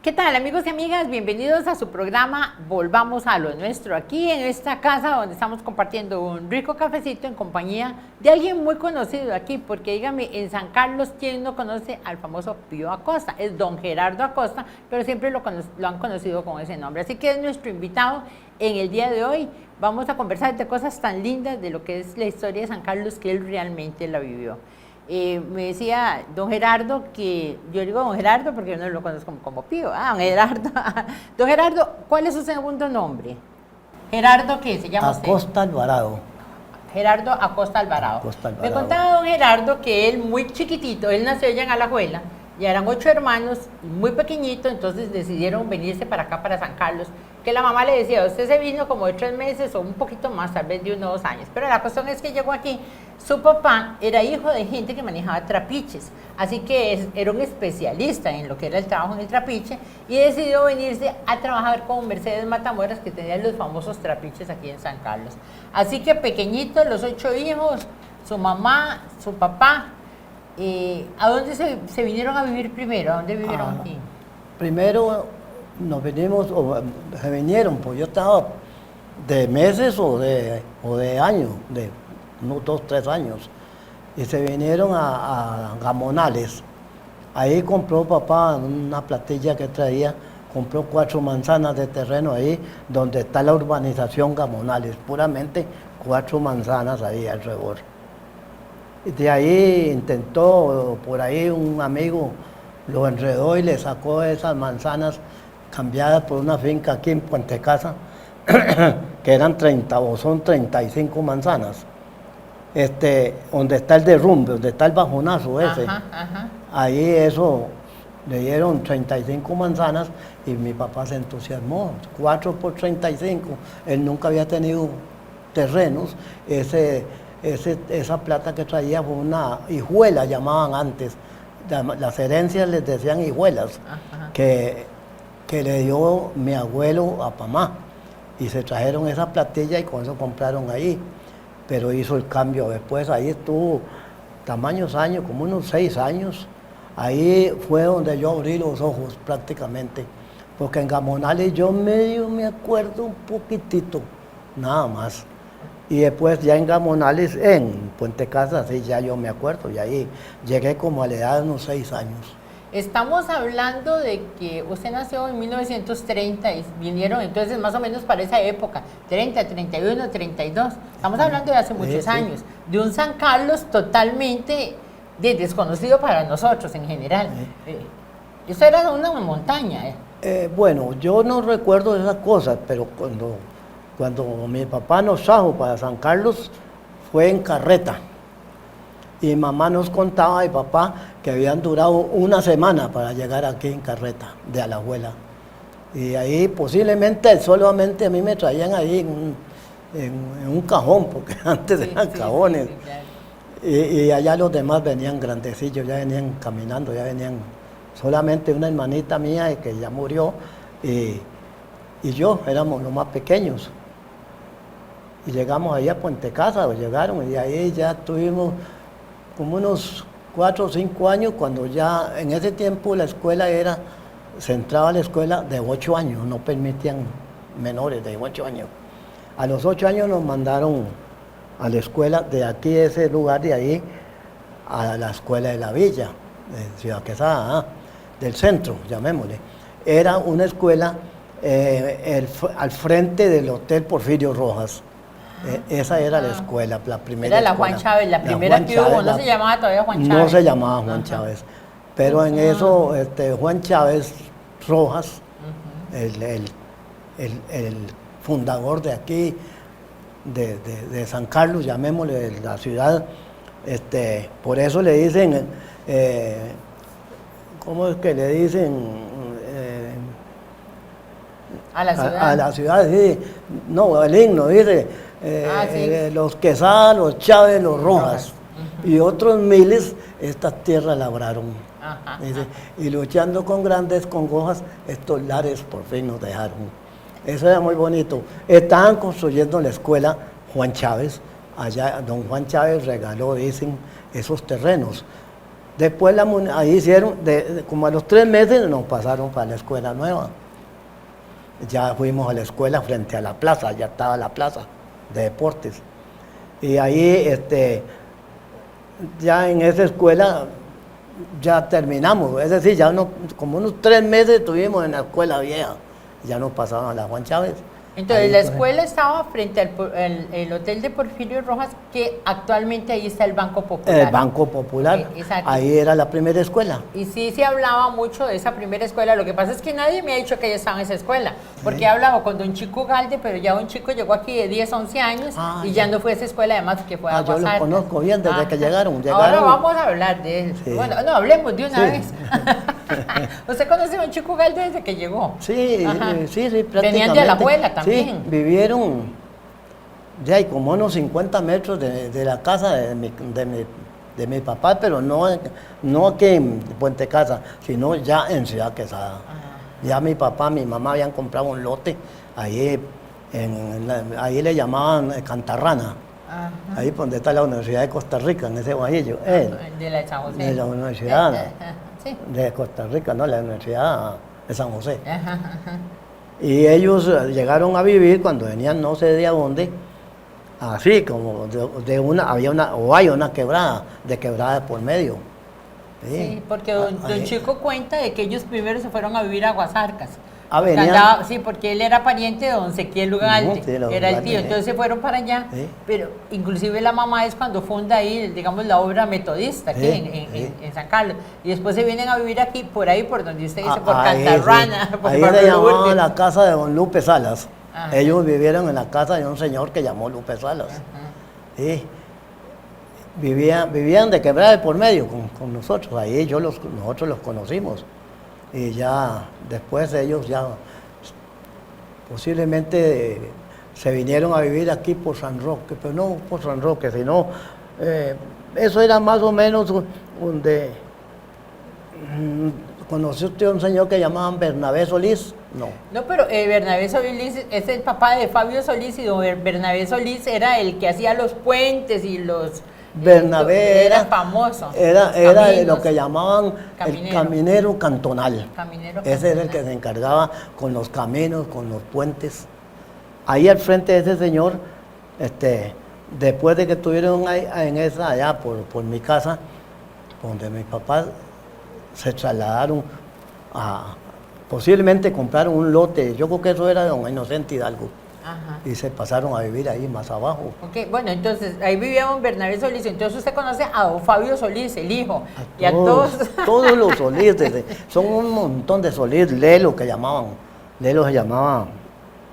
¿Qué tal, amigos y amigas? Bienvenidos a su programa Volvamos a lo Nuestro, aquí en esta casa donde estamos compartiendo un rico cafecito en compañía de alguien muy conocido aquí, porque dígame, en San Carlos, ¿quién no conoce al famoso Pío Acosta? Es don Gerardo Acosta, pero siempre lo han conocido con ese nombre, así que es nuestro invitado en el día de hoy. Vamos a conversar de cosas tan lindas de lo que es la historia de San Carlos, que él realmente la vivió. Me decía don Gerardo, que yo digo don Gerardo porque yo no lo conozco como Pío. Don Gerardo. Don Gerardo, ¿cuál es su segundo nombre? Gerardo, ¿qué se llama usted? Acosta Alvarado. Gerardo Acosta Alvarado. Acosta Alvarado. Me contaba don Gerardo que él muy chiquitito, él nació allá en Alajuela, ya eran 8 hermanos, muy pequeñito, entonces decidieron venirse para acá, para San Carlos, que la mamá le decía, usted se vino como de 3 meses o un poquito más, tal vez de 1 o 2 años, pero la cuestión es que llegó aquí, su papá era hijo de gente que manejaba trapiches, así que era un especialista en lo que era el trabajo en el trapiche, y decidió venirse a trabajar con Mercedes Matamoras, que tenía los famosos trapiches aquí en San Carlos. Así que pequeñitos, los 8 hijos, su mamá, su papá. ¿A dónde se vinieron a vivir primero? ¿A dónde vivieron aquí? Primero nos vinimos, o se vinieron, pues yo estaba de meses o de años, de unos 2, 3 años, y se vinieron a Gamonales. Ahí compró papá una platilla que traía, compró 4 manzanas de terreno ahí, donde está la urbanización Gamonales, puramente 4 manzanas ahí alrededor. De ahí intentó, por ahí un amigo lo enredó y le sacó esas manzanas cambiadas por una finca aquí en Puente Casa, que eran 30 o son 35 manzanas. Donde está el derrumbe, donde está el bajonazo ese. Ajá. Ahí eso, le dieron 35 manzanas y mi papá se entusiasmó, 4 por 35. Él nunca había tenido terrenos, esa plata que traía fue una hijuela, llamaban antes. Las herencias les decían hijuelas, que le dio mi abuelo a mamá. Y se trajeron esa platilla y con eso compraron ahí. Pero hizo el cambio después, ahí estuvo tamaños años, como unos 6 años. Ahí fue donde yo abrí los ojos prácticamente. Porque en Gamonales yo medio me acuerdo un poquitito, nada más. Y después ya en Gamonales, en Puente Casa, sí, ya yo me acuerdo, y ahí llegué como a la edad de unos 6 años. Estamos hablando de que usted nació en 1930 y vinieron entonces más o menos para esa época, 30, 31, 32. Estamos hablando de hace muchos años, de un San Carlos totalmente desconocido para nosotros en general. Eso era una montaña. Bueno, yo no recuerdo esas cosas, pero cuando mi papá nos trajo para San Carlos, fue en carreta. Y mamá nos contaba, y papá, que habían durado una semana para llegar aquí en carreta, de Alajuela. Y ahí posiblemente, solamente a mí me traían ahí en un cajón, porque antes eran cajones. Sí, claro. Y allá los demás venían grandecillos, ya venían caminando, ya venían solamente una hermanita mía que ya murió, y yo éramos los más pequeños. Y llegamos ahí a Puente Casa, llegaron, y ahí ya tuvimos como unos 4 o 5 años, cuando ya en ese tiempo la escuela se entraba a la escuela de 8 años, no permitían menores de 8 años. A los 8 años nos mandaron a la escuela de aquí, de ese lugar de ahí, a la escuela de la villa, de Ciudad Quesada, del centro, llamémosle. Era una escuela al frente del Hotel Porfirio Rojas. Esa era la escuela, la primera. Era la escuela. Juan Chávez, la primera que hubo, no se llamaba todavía Juan Chávez. No se llamaba Juan Chávez, pero en eso Juan Chávez Rojas, el fundador de aquí, de San Carlos, llamémosle, de la ciudad, por eso le dicen, ¿cómo es que le dicen? A la ciudad. A la ciudad, sí. No, el himno dice, Sí. Los Quesada, los Chávez, los Rojas. Y otros miles estas tierras labraron. Dice, y luchando con grandes congojas, estos lares por fin nos dejaron. Eso era muy bonito. Estaban construyendo la escuela Juan Chávez. Allá don Juan Chávez regaló, dicen, esos terrenos. Después ahí hicieron, como a los 3 meses nos pasaron para la escuela nueva. Ya fuimos a la escuela frente a la plaza, ya estaba la plaza de deportes. Y ahí, ya en esa escuela, ya terminamos. Es decir, ya como unos 3 meses estuvimos en la escuela vieja. Ya nos pasaron a la Juan Chávez. Entonces, Ahí, la escuela estaba frente al el hotel de Porfirio Rojas, que actualmente ahí está el Banco Popular. El Banco Popular, Exacto. ahí era la primera escuela. Y sí se hablaba mucho de esa primera escuela. Lo que pasa es que nadie me ha dicho que ella estaba en esa escuela, porque he hablado con don Chico Galde, pero ya don Chico llegó aquí de 10, 11 años y ya no fue a esa escuela, además que fue a yo lo Guasarcas. conozco bien desde que llegaron. Ahora vamos a hablar de eso. Sí. Bueno, no, hablemos de una Sí. vez. ¿Usted conoce a don Chico Galde desde que llegó? Sí, sí, prácticamente. Venían de Alajuela también. Sí, vivieron ya hay como unos 50 metros de la casa de mi papá, pero no aquí en Puente Casa, sino ya en Ciudad Quesada. Ya mi papá, mi mamá habían comprado un lote, ahí, ahí le llamaban Cantarrana, ahí por donde está la Universidad de Costa Rica, en ese bajillo. De la de San José. De la Universidad Sí. de Costa Rica, no, la Universidad de San José. Y ellos llegaron a vivir cuando venían no sé de a dónde, así como hay una quebrada, de quebrada por medio. Sí, porque don Chico cuenta de que ellos primero se fueron a vivir a Guasarcas. Venían. Sí, porque él era pariente de don Ezequiel Ugalde, Sí, era el tío, entonces se fueron para allá, pero inclusive la mamá es cuando funda ahí, digamos, la obra metodista aquí en San Carlos, y después se vienen a vivir aquí, por ahí, por donde usted dice, por Cantarrana. Por ahí se llamaba la casa de don Lupe Salas. Ellos vivieron en la casa de un señor que llamó Lupe Salas. Sí. Vivían de quebrada de por medio con nosotros, ahí nosotros los conocimos. Y ya después ellos ya posiblemente se vinieron a vivir aquí por San Roque, pero no por San Roque, sino eso era más o menos donde conoció usted a un señor que llamaban Bernabé Solís. No, pero Bernabé Solís es el papá de Fabio Solís, y don Bernabé Solís era el que hacía los puentes y los... Bernabé era famoso. Era lo que llamaban el caminero cantonal. Ese era el que se encargaba con los caminos, con los puentes. Ahí al frente de ese señor, después de que estuvieron allá por mi casa, donde mis papás se trasladaron posiblemente compraron un lote, yo creo que eso era de don Inocente Hidalgo. Y se pasaron a vivir ahí más abajo. Ok, bueno, entonces ahí vivía don Bernabé Solís. Entonces usted conoce a don Fabio Solís, el hijo. A todos los Solís, son un montón de Solís. Lelo que llamaban, Lelo se llamaba,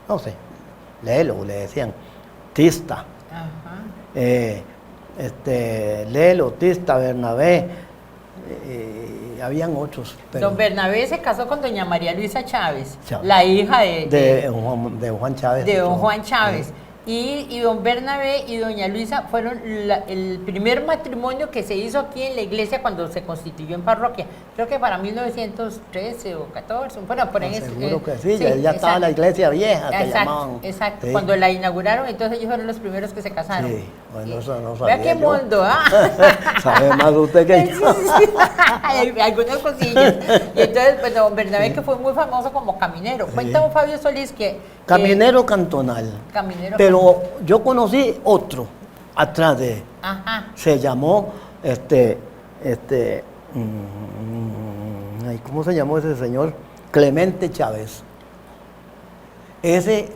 no sé, Lelo le decían, Tista. Lelo, Tista, Bernabé, habían otros. Don Bernabé se casó con doña María Luisa Chávez, la hija de Juan Chávez. De don Juan Chávez. Y don Bernabé y doña Luisa fueron el primer matrimonio que se hizo aquí en la iglesia cuando se constituyó en parroquia. Creo que para 1913 o 14, bueno, por ahí seguro que sí, ya estaba la iglesia vieja, que llamaban. Exacto, cuando la inauguraron, entonces ellos fueron los primeros que se casaron. Sí, bueno, eso no sabía. Vea qué mundo, Sabe más usted que yo. Hay algunas cosillas. Y entonces, pues don Bernabé, que fue muy famoso como caminero. Cuenta don Fabio Solís que... Caminero cantonal. Pero yo conocí otro atrás de él. Se llamó, ¿cómo se llamó ese señor? Clemente Chávez. Ese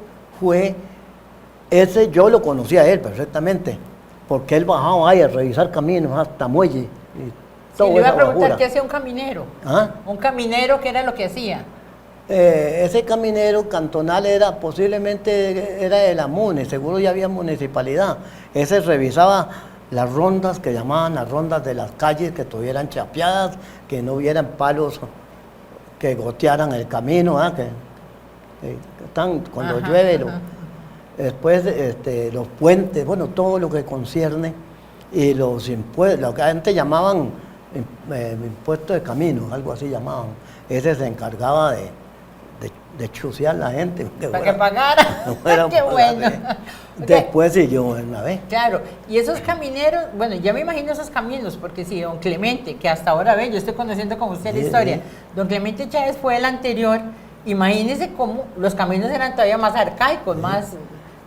yo lo conocía a él perfectamente, porque él bajaba ahí a revisar caminos hasta Muelle. Y le iba a preguntar qué hacía un caminero. ¿Ah? Un caminero, ¿qué era lo que hacía? Ese caminero cantonal posiblemente era de la MUNE, seguro ya había municipalidad. Ese revisaba las rondas que llamaban las rondas de las calles, que estuvieran chapeadas, que no hubieran palos que gotearan el camino, que están cuando llueve. Después los puentes, bueno, todo lo que concierne, y los impuestos, lo que antes llamaban impuestos de camino, algo así llamaban. Ese se encargaba de chusear a la gente. Para que pagara. Qué bueno. Después siguió en la vez. Claro, y esos camineros, bueno, ya me imagino esos caminos, porque si don Clemente, que hasta ahora ve, yo estoy conociendo con usted la historia, don Clemente Chávez fue el anterior, imagínese cómo los caminos eran todavía más arcaicos, más,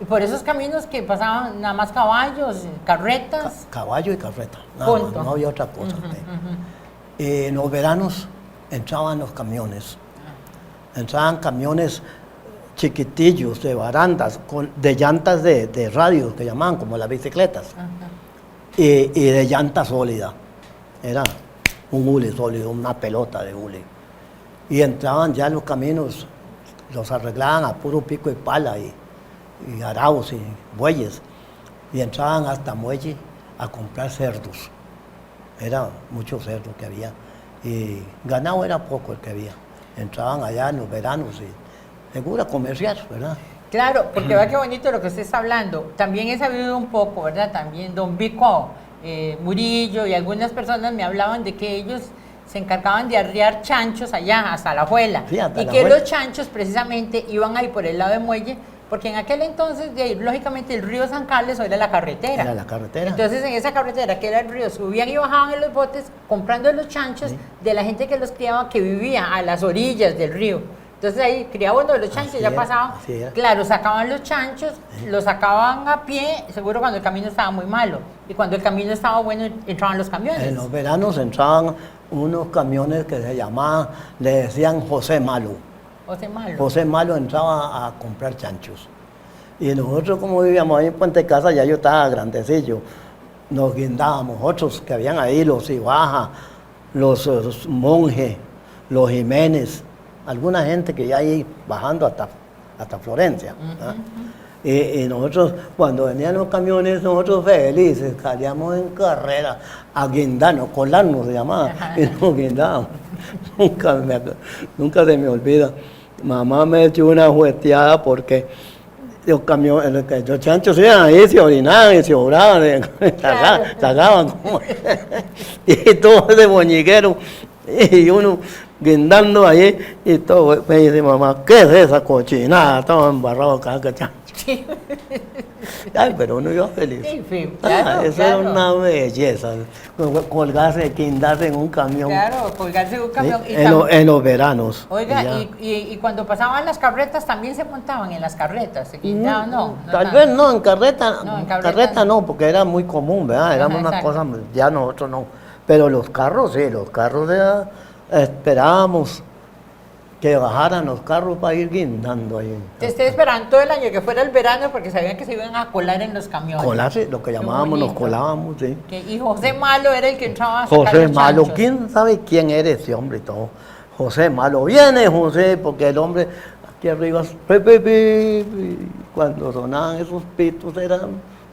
y por esos caminos que pasaban nada más caballos, carretas. Caballo y carreta, nada más, no había otra cosa. En los veranos entraban los camiones, entraban camiones chiquitillos, de barandas, de llantas de radio, que llamaban como las bicicletas, y de llanta sólida. Era un hule sólido, una pelota de hule. Y entraban ya los caminos, los arreglaban a puro pico y pala, y araos y bueyes, y entraban hasta Muelle a comprar cerdos. Era mucho cerdo que había, y ganado era poco el que había. Entraban allá en los veranos y segura comercial, ¿verdad? Claro, porque vea qué bonito lo que usted está hablando. También he sabido un poco, ¿verdad? También don Vico Murillo y algunas personas me hablaban de que ellos se encargaban de arriar chanchos allá, hasta la Abuela. Sí, hasta y la que Abuela. los chanchos precisamente iban ahí por el lado de Muelle, porque en aquel entonces, lógicamente, el río San Carlos era la carretera. Era la carretera. Entonces, en esa carretera que era el río, subían y bajaban en los botes comprando los chanchos de la gente que los criaba, que vivía a las orillas del río. Entonces ahí criaban uno de los chanchos, Así ya era, pasaban. así era. Claro, sacaban los chanchos, los sacaban a pie, seguro cuando el camino estaba muy malo. Y cuando el camino estaba bueno, entraban los camiones. En los veranos entraban unos camiones que se llamaban, le decían José Malo. José Malo. José Malo entraba a comprar chanchos. Y nosotros, como vivíamos ahí en Puente Casa, ya yo estaba grandecillo, nos guindábamos. Otros que habían ahí, los Ibaja, los Monjes, los Jiménez, alguna gente que ya ahí bajando hasta Florencia. Y nosotros, cuando venían los camiones, nosotros felices, salíamos en carrera a guindarnos, colarnos se llamaba, y nos guindábamos. Nunca se me olvida. Mamá me echó una jugueteada porque los chanchos iban ahí, se orinaban y se oraban, sacaban como, y todo ese boñiguero, y uno guindando ahí, y todo, me dice mamá, ¿qué es esa cochinada? Todo embarrado cada chancho. Sí. Ay, pero uno iba feliz. En fin, claro, Eso claro. era una belleza, colgarse, guindarse en un camión. Claro, colgarse en un camión. Sí, Y en los veranos. oiga, ya. y cuando pasaban las carretas, también se montaban en las carretas. Se guindaban, no. Tal tanto. vez no, en carreta, No, en carreta, carreta no, porque era muy común, ¿verdad? Éramos Ajá, una exacto. cosa, ya nosotros no. Pero los carros, sí, los carros esperábamos que bajaran los carros para ir guindando ahí. Te estoy esperando todo el año que fuera el verano porque sabían que se iban a colar en los camiones. Colarse, lo que llamábamos, nos bonito. colábamos, sí. Y José Malo era el que entraba a sacar José los Malo, chanchos. ¿quién sabe quién era ese hombre y todo? José Malo, viene José, porque el hombre aquí arriba, cuando sonaban esos pitos, era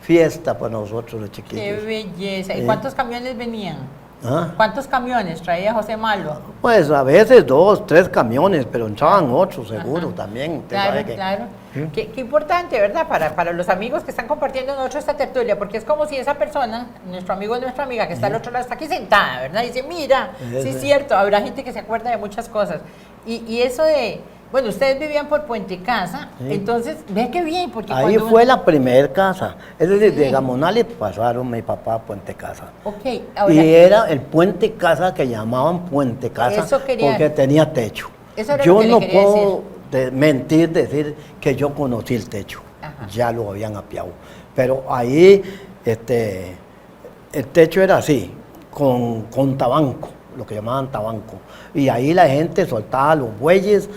fiesta para nosotros los Qué chiquillos. belleza. ¿Y Sí. cuántos camiones venían? ¿Ah? ¿Cuántos camiones traía José Malo? Pues a veces 2, 3 camiones, pero entraban otros seguro también. Usted Claro, sabe que- claro. ¿Sí? Qué importante, ¿verdad? Para los amigos que están compartiendo nosotros esta tertulia, porque es como si esa persona, nuestro amigo o nuestra amiga que está al otro lado, está aquí sentada, ¿verdad? Y dice, mira, sí es cierto, habrá gente que se acuerda de muchas cosas. Y eso de, bueno, ustedes vivían por Puente Casa, Sí. entonces, ve qué bien, porque Ahí cuando fue uno- la primer casa. Es decir, Sí. de Gamonales pasaron mi papá a Puente Casa. Ok, ahora, Y era el Puente Casa que llamaban Puente Casa Eso quería- porque tenía techo. Eso era Yo lo que le no quería puedo mentir, decir que yo conocí el techo. Ajá. Ya lo habían apiado. Pero ahí el techo era así, con tabanco, lo que llamaban tabanco. Y ahí la gente soltaba los bueyes,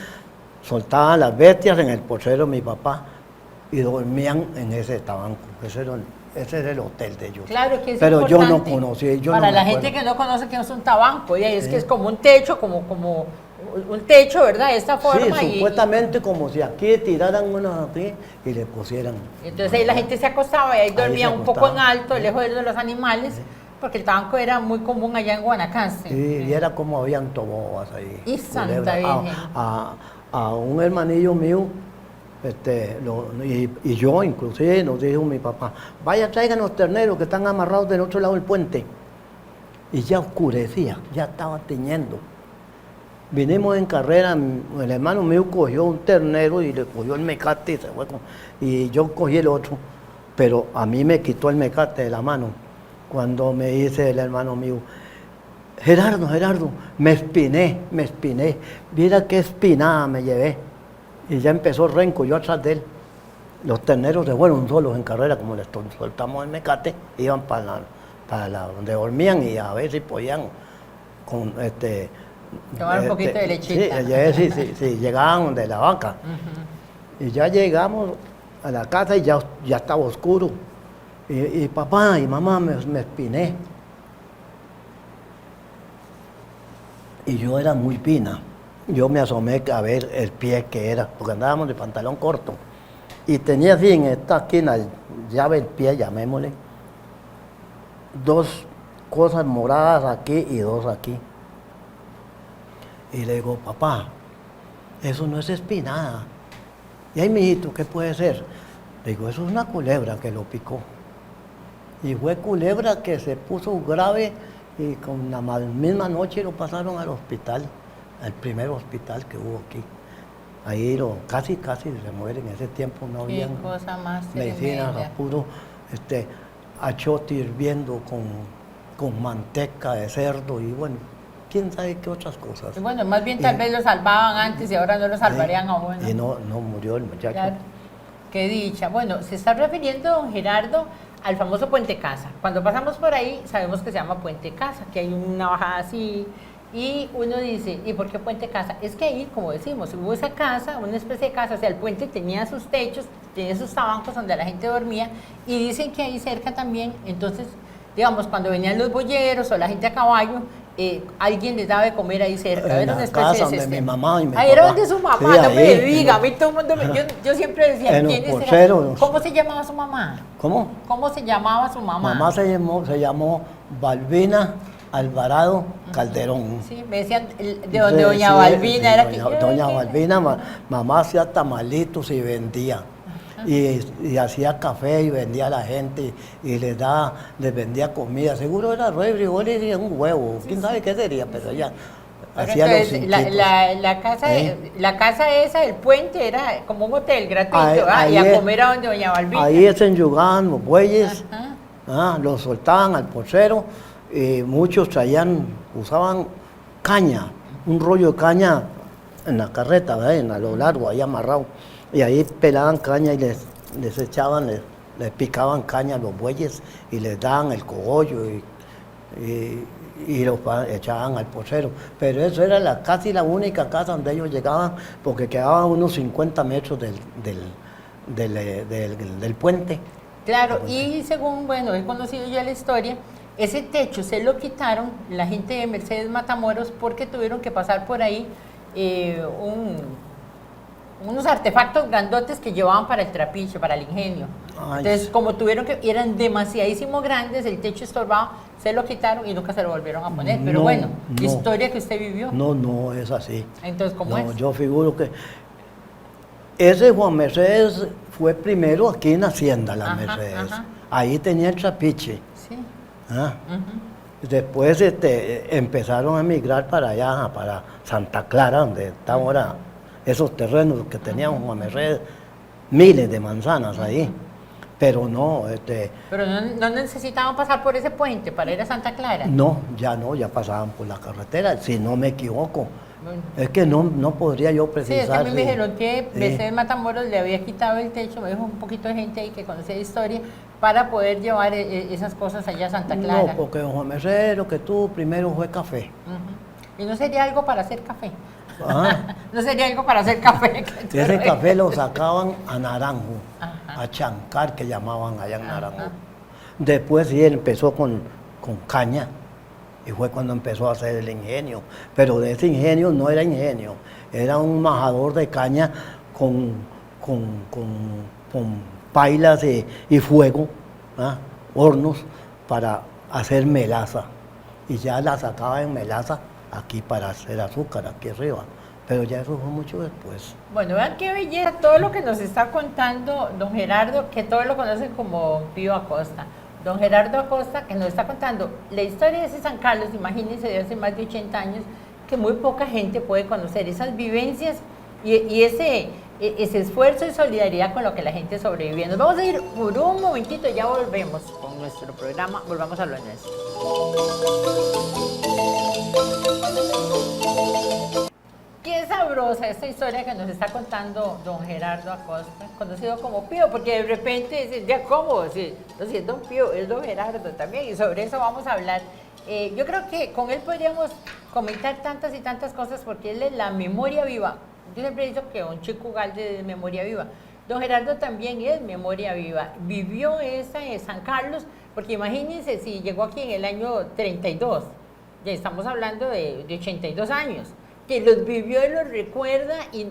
soltaban las bestias en el potrero de mi papá y dormían en ese tabanco. Ese era el hotel de ellos. claro que es Pero yo no importante conocí, yo para no me la acuerdo. gente que no conoce que es un tabanco, y es que es como un techo, como un techo, ¿verdad? De esta forma. Sí, y- supuestamente como si aquí tiraran unas así y le pusieran. Entonces ahí la gente se acostaba y ahí dormía se un poco en acostaba. alto, lejos de los animales, porque el tabanco era muy común allá en Guanacaste. Sí, y era como habían tobogás ahí. Y Santa culebras. Virgen. A un hermanillo mío, y yo inclusive, nos dijo mi papá, vaya traigan los terneros que están amarrados del otro lado del puente. Y ya oscurecía, ya estaba tiñendo. Vinimos en carrera, el hermano mío cogió un ternero y le cogió el mecate y se fue y yo cogí el otro, pero a mí me quitó el mecate de la mano. Cuando me dice el hermano mío, Gerardo, me espiné, mira qué espinada me llevé. Y ya empezó el renco, yo atrás de él. Los terneros se fueron solos en carrera, como les soltamos el mecate, iban para donde dormían y a ver si podían con tomar un poquito de lechita. Sí, llegaban de la vaca. Y ya llegamos a la casa y ya estaba oscuro. Y papá y mamá me espiné. Y yo era muy fina. Yo me asomé a ver el pie que era, porque andábamos de pantalón corto. Y tenía así en esta esquina, llave el pie, llamémosle, 2 cosas moradas aquí y 2 aquí. Y le digo, papá, eso no es espinada. Y ahí, mijito, ¿qué puede ser? Le digo, eso es una culebra que lo picó. Y fue culebra que se puso grave y con la misma noche lo pasaron al hospital, al primer hospital que hubo aquí. Ahí casi se muere. En ese tiempo no había medicinas, puro achote hirviendo con manteca de cerdo y bueno, quién sabe qué otras cosas. Y bueno, más bien tal vez lo salvaban antes y ahora no lo salvarían a uno. Y no murió el muchacho. Claro. Qué dicha. Bueno, se está refiriendo, don Gerardo, al famoso Puente Casa. Cuando pasamos por ahí sabemos que se llama Puente Casa, que hay una bajada así. Y uno dice, ¿y por qué Puente Casa? Es que ahí, como decimos, hubo esa casa, una especie de casa, o sea, el puente tenía sus techos, tenía sus abancos donde la gente dormía, y dicen que ahí cerca también, entonces, digamos, cuando venían los boyeros o la gente a caballo, alguien les daba de comer ahí cerca. En la casa donde mi mamá y mi papá. Ahí era donde su mamá, sí, no me diga, a mí todo el mundo, yo siempre decía, ¿quiénes eran? ¿Cómo se llamaba su mamá? ¿Cómo? ¿Cómo se llamaba su mamá? Mamá se llamó Balbina Alvarado Calderón. Sí, me decían de donde doña Balbina era que... Doña Balbina, mamá hacía tamalitos y vendía. Y hacía café y vendía a la gente y les vendía comida. Seguro era arroz, frijoles y un huevo. ¿Quién sabe qué sería? Pero ella hacía entonces, la casa esa, el puente, era como un hotel gratuito, y a comer a donde doña Balbina. Ahí se enyugaban los bueyes, los soltaban al porcero. Muchos usaban caña, un rollo de caña en la carreta, ¿verdad? A lo largo, ahí amarrado. Y ahí pelaban caña y les echaban, les picaban caña a los bueyes y les daban el cogollo y los echaban al porcero. Pero eso era casi la única casa donde ellos llegaban, porque quedaban unos 50 metros del puente. Claro, y según, bueno, he conocido yo la historia, ese techo se lo quitaron la gente de Mercedes Matamoros porque tuvieron que pasar por ahí unos artefactos grandotes que llevaban para el trapiche, para el ingenio. Ay. Entonces, como eran demasiadísimo grandes, el techo estorbaba, se lo quitaron y nunca se lo volvieron a poner. Pero bueno, historia que usted vivió. No, es así. Entonces, ¿cómo es? Yo figuro que ese Juan Mercedes fue primero aquí en Hacienda, la Mercedes. Ahí tenía el trapiche. Sí. Después empezaron a emigrar para allá, para Santa Clara, donde está ahora esos terrenos que teníamos Juan Mercedes, miles de manzanas ahí, pero no. Pero no necesitaban pasar por ese puente para ir a Santa Clara. No, ya pasaban por la carretera, si no me equivoco. Bueno. Es que no podría yo precisar. Sí, es que a mí me dijeron que Mercedes Matamoros le había quitado el techo, me dijo un poquito de gente ahí que conocía la historia, para poder llevar esas cosas allá a Santa Clara. No, porque Juan Mercedes lo que tuvo primero fue café. ¿Y no sería algo para hacer café? ¿No sería algo para hacer café? Ese café lo sacaban a Naranjo, a Chancar, que llamaban allá en Naranjo. Después sí, él empezó con caña, y fue cuando empezó a hacer el ingenio. Pero de ese ingenio no era ingenio, era un majador de caña con pailas y fuego, hornos, para hacer melaza. Y ya la sacaba en melaza aquí para hacer azúcar, aquí arriba. Pero ya eso fue mucho después. Bueno, vean qué belleza todo lo que nos está contando don Gerardo, que todos lo conocen como Pío Acosta. Don Gerardo Acosta, que nos está contando la historia de ese San Carlos, imagínense, de hace más de 80 años, que muy poca gente puede conocer, esas vivencias y ese esfuerzo y solidaridad con lo que la gente sobrevive. Nos vamos a ir por un momentito, ya volvemos con nuestro programa, volvamos a lo nuestro. Qué sabrosa esta historia que nos está contando don Gerardo Acosta, conocido como Pío, porque de repente dicen, ya cómo, si es don Pío, es don Gerardo también, y sobre eso vamos a hablar. Yo creo que con él podríamos comentar tantas y tantas cosas, porque él es la memoria viva. Yo siempre he dicho que un Chico Ugalde es memoria viva. Don Gerardo también es memoria viva. Vivió esa en San Carlos, porque imagínense si llegó aquí en el año 32, ya estamos hablando de 82 años, que los vivió y los recuerda y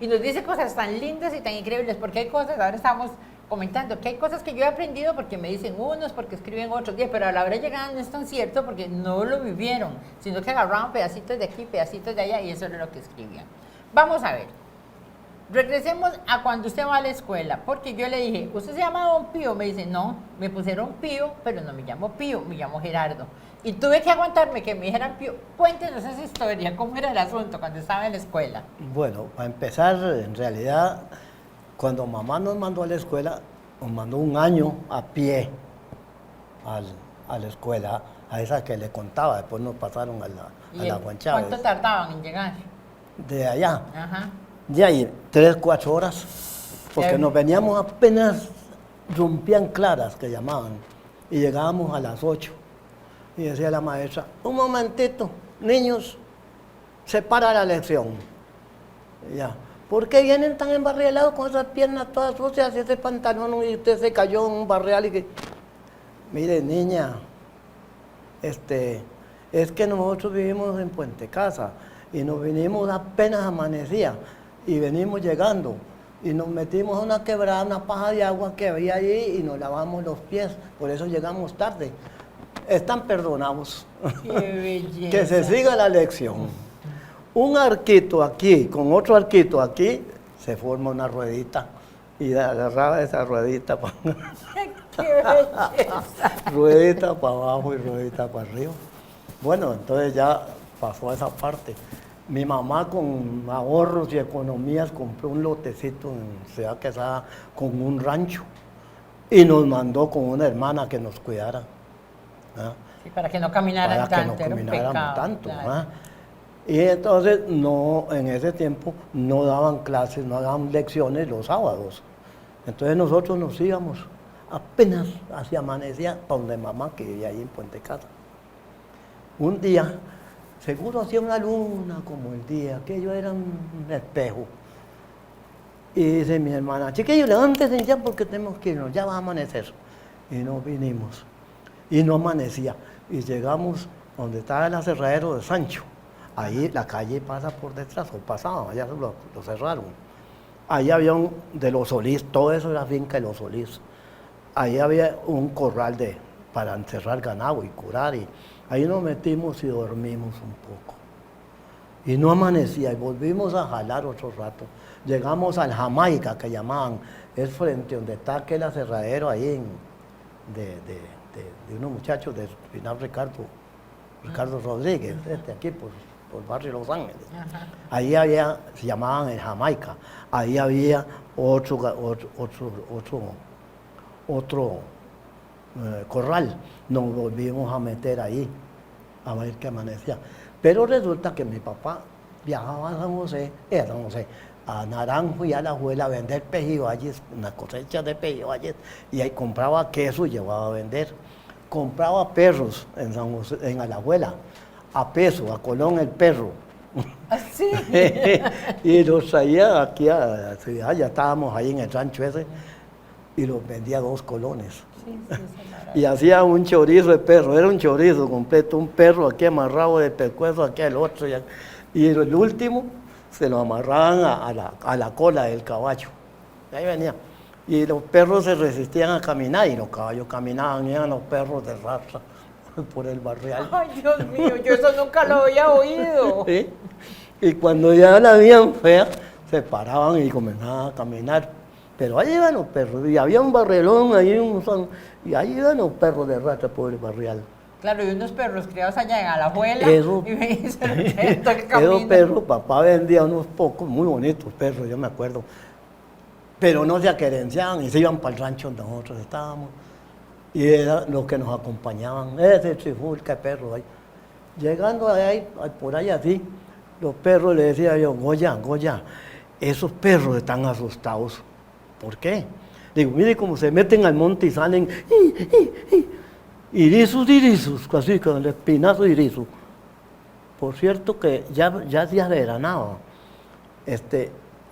nos dice cosas tan lindas y tan increíbles, porque hay cosas, ahora estamos comentando, que hay cosas que yo he aprendido porque me dicen unos, porque escriben otros, pero a la hora de llegar no es tan cierto porque no lo vivieron, sino que agarraban pedacitos de aquí, pedacitos de allá y eso era lo que escribían. Vamos a ver, regresemos a cuando usted va a la escuela, porque yo le dije, ¿usted se llama don Pío? Me dice, no, me pusieron Pío, pero no me llamo Pío, me llamo Gerardo. Y tuve que aguantarme que me dijeran Pío. Cuéntenos esa historia, ¿cómo era el asunto cuando estaba en la escuela? Bueno, para empezar, en realidad, cuando mamá nos mandó a la escuela, nos mandó un año a pie a la escuela, a esa que le contaba, después nos pasaron a la Juan Chávez. ¿Cuánto tardaban en llegar? De allá. Ajá. De ahí, 3, 4 horas, porque nos veníamos apenas, rompían claras, que llamaban, y llegábamos a las 8. Y decía la maestra, un momentito, niños, se para la lección. Y ya, ¿por qué vienen tan embarrielados con esas piernas todas sucias y ese pantalón y usted se cayó en un barrial? Y que... Mire, niña, es que nosotros vivimos en Puente Casa y nos vinimos apenas amanecía y venimos llegando y nos metimos a una quebrada, una paja de agua que había allí y nos lavamos los pies, por eso llegamos tarde. Están perdonados. ¡Qué belleza! Que se siga la lección. Un arquito aquí con otro arquito aquí, se forma una ruedita y agarraba esa ruedita para ¡Qué belleza! ruedita para abajo y ruedita para arriba. Bueno, entonces ya pasó esa parte. Mi mamá con ahorros y economías compró un lotecito en Ciudad Quesada con un rancho y nos mandó con una hermana que nos cuidara. ¿Ah? Sí, para que no caminaran para tanto, que no camináramos pecado, tanto. claro. ¿Ah? Y entonces no, en ese tiempo no daban clases, no daban lecciones los sábados. Entonces nosotros nos íbamos apenas hacia amanecía para donde mamá, que vivía ahí en Puente Casa. Un día, seguro hacía una luna como el día, aquello era un espejo. Y dice mi hermana, chiquillos, levántense ya porque tenemos que irnos, ya va a amanecer. Y nos vinimos. Y no amanecía. Y llegamos donde estaba el aserradero de Sancho. Ahí la calle pasa por detrás, o pasaba, allá lo cerraron. Ahí había de los Solís, todo eso era finca de los Solís. Ahí había un corral para encerrar ganado y curar. Y ahí nos metimos y dormimos un poco. Y no amanecía, y volvimos a jalar otro rato. Llegamos al Jamaica, que llamaban, es frente donde está aquel aserradero ahí de unos muchachos de Espinal Ricardo Rodríguez, aquí por barrio Los Ángeles. Ajá. Ahí se llamaban el Jamaica, ahí había otro corral. Nos volvimos a meter ahí, a ver qué amanecía. Pero resulta que mi papá viajaba a San José, a Naranjo y a la Juela a vender pejibayes, una cosecha de pejibayes, y ahí compraba queso y llevaba a vender. Compraba perros en San José, en Alajuela, a peso, a Colón el perro. ¿Así? Y los traía aquí a la ciudad, ya estábamos ahí en el rancho ese, y los vendía 2 colones. Sí, Y hacía un chorizo de perro, era un chorizo completo, un perro aquí amarrado de pescuezo, aquí el otro, y el último se lo amarraban a la cola del caballo. Ahí venía. Y los perros se resistían a caminar y los caballos caminaban, y eran los perros de raza por el barrial. Ay, Dios mío, yo eso nunca lo había oído. ¿Sí? Y cuando ya la veían fea, se paraban y comenzaban a caminar. Pero ahí iban los perros, y había un barrelón ahí, y ahí iban los perros de raza por el barrial. Claro, y unos perros criados allá en Alajuela. Eso, Y me dice todo el camino. esos perros, papá vendía unos pocos, muy bonitos perros, yo me acuerdo. Pero no se aquerenciaban y se iban para el rancho donde nosotros estábamos. Y eran los que nos acompañaban, ese trifulca de perros ahí. Llegando ahí, por ahí así, los perros le decía yo, Goya, esos perros están asustados. ¿Por qué? Digo, mire cómo se meten al monte y salen, irizos, así con el espinazo irizo. Por cierto que ya se arreranaba.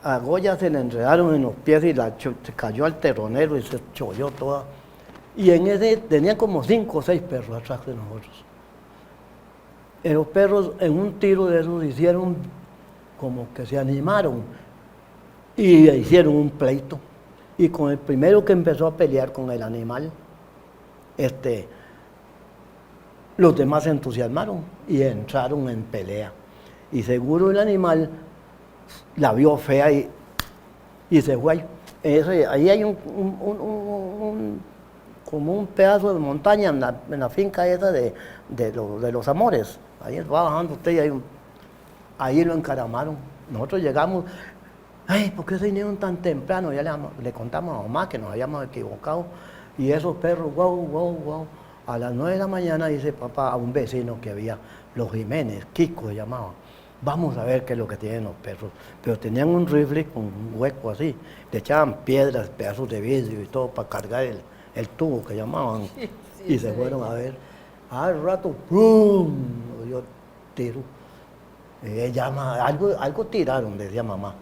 A Goya se le enredaron en los pies y se cayó al terronero y se cholló toda. Y en ese tenía como 5 o 6 perros atrás de nosotros. Los perros en un tiro de esos hicieron como que se animaron y hicieron un pleito. Y con el primero que empezó a pelear con el animal, los demás se entusiasmaron y entraron en pelea. Y seguro el animal la vio fea y se fue ahí. Ahí hay como un pedazo de montaña en la finca esa de los Amores. Ahí va bajando usted y ahí lo encaramaron. Nosotros llegamos, ay, ¿por qué se vinieron tan temprano? Ya le contamos a mamá que nos habíamos equivocado. Y esos perros, wow. A las 9 de la mañana dice papá a un vecino que había, los Jiménez, Kiko se llamaba. Vamos a ver qué es lo que tienen los perros. Pero tenían un rifle con un hueco así. Le echaban piedras, pedazos de vidrio y todo para cargar el tubo que llamaban. Y se fueron a ver. Al rato, ¡pum! Yo tiro. Algo tiraron, decía mamá.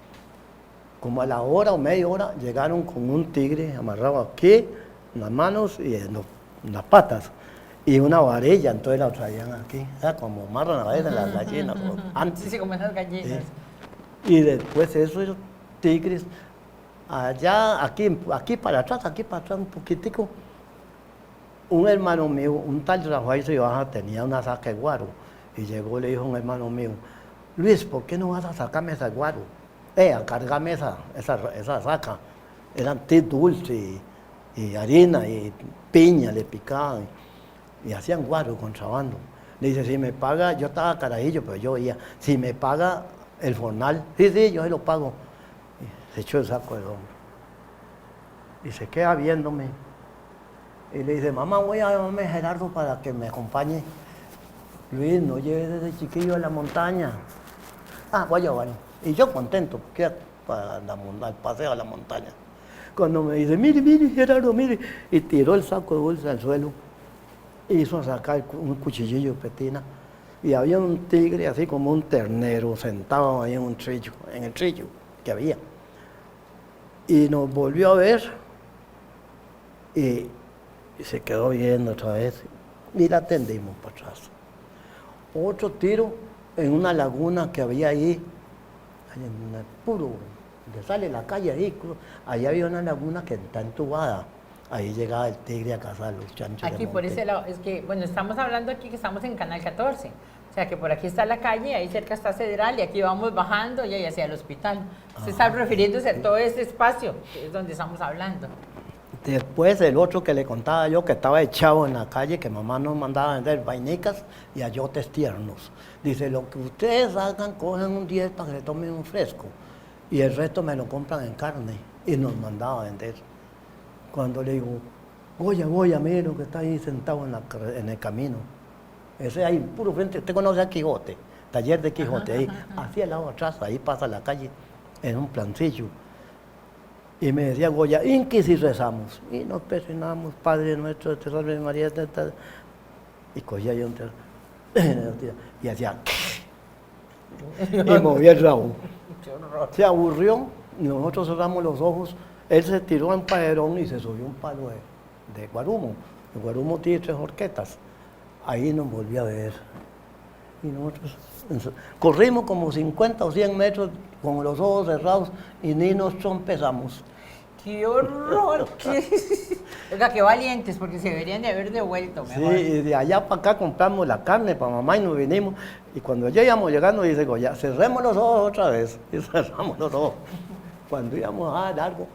Como a la hora o media hora llegaron con un tigre amarrado aquí, en las manos y en las patas. Y una varilla, entonces la traían aquí, como amarran a veces las gallinas, antes. Sí, como esas gallinas. Y después esos tigres, allá, aquí para atrás, un poquitico, un hermano mío, un tal Rafael Ribaja, tenía una saca de guaro. Y llegó y le dijo a un hermano mío, Luis, ¿por qué no vas a sacarme ese guaro? A cargarme esa saca. Eran té dulce y harina y piña le picaban. Y hacían guaro, contrabando. Le dice, si me paga, yo estaba carajillo, pero yo oía, si me paga el fornal, sí, yo se lo pago. Y se echó el saco del hombro. Y se queda viéndome. Y le dice, mamá, voy a llamarme a Gerardo para que me acompañe. Luis, no lleves ese chiquillo a la montaña. Vaya. Y yo contento, porque para el paseo a la montaña. Cuando me dice, mire, Gerardo, mire. Y tiró el saco de dulce al suelo. Hizo sacar un cuchillillo de petina y había un tigre así como un ternero sentado ahí en el trillo que había. Y nos volvió a ver y se quedó viendo otra vez y la tendimos para atrás. Otro tiro en una laguna que había ahí en el puro, donde sale la calle ahí había una laguna que está entubada. Ahí llegaba el tigre a cazar los chanchos. Aquí por ese lado, es que, bueno, estamos hablando aquí que estamos en Canal 14. O sea, que por aquí está la calle, ahí cerca está Cedral y aquí vamos bajando y ahí hacia el hospital. Se está refiriéndose a todo ese espacio, que es donde estamos hablando. Después el otro que le contaba yo, que estaba echado en la calle, que mamá nos mandaba a vender vainicas y ayotes tiernos. Dice, lo que ustedes hagan, cogen un 10 para que le tomen un fresco y el resto me lo compran en carne y nos mandaba a vender. Cuando le digo, Goya, mire lo que está ahí sentado en el camino. Ese ahí, puro frente, usted conoce a Quijote, taller de Quijote, ahí, hacia el lado atrás, ahí pasa la calle, en un plancillo. Y me decía Goya, ¿inquis si rezamos? Y nos presionamos, Padre nuestro, te salve María, y cogía yo un y hacía, y movía el rabo. Se aburrió, nosotros cerramos los ojos. Él se tiró en paderón y se subió un palo de guarumo. El guarumo tiene 3 horquetas. Ahí nos volvió a ver. Y nosotros corrimos como 50 o 100 metros con los ojos cerrados y ni nos trompezamos. ¡Qué horror! Oiga, qué valientes, porque se deberían de haber devuelto mejor. Sí, y de allá para acá compramos la carne para mamá y nos vinimos. Y cuando ya íbamos llegando, dice Goya, cerremos los ojos otra vez. Y cerramos los ojos. Cuando íbamos a dar algo,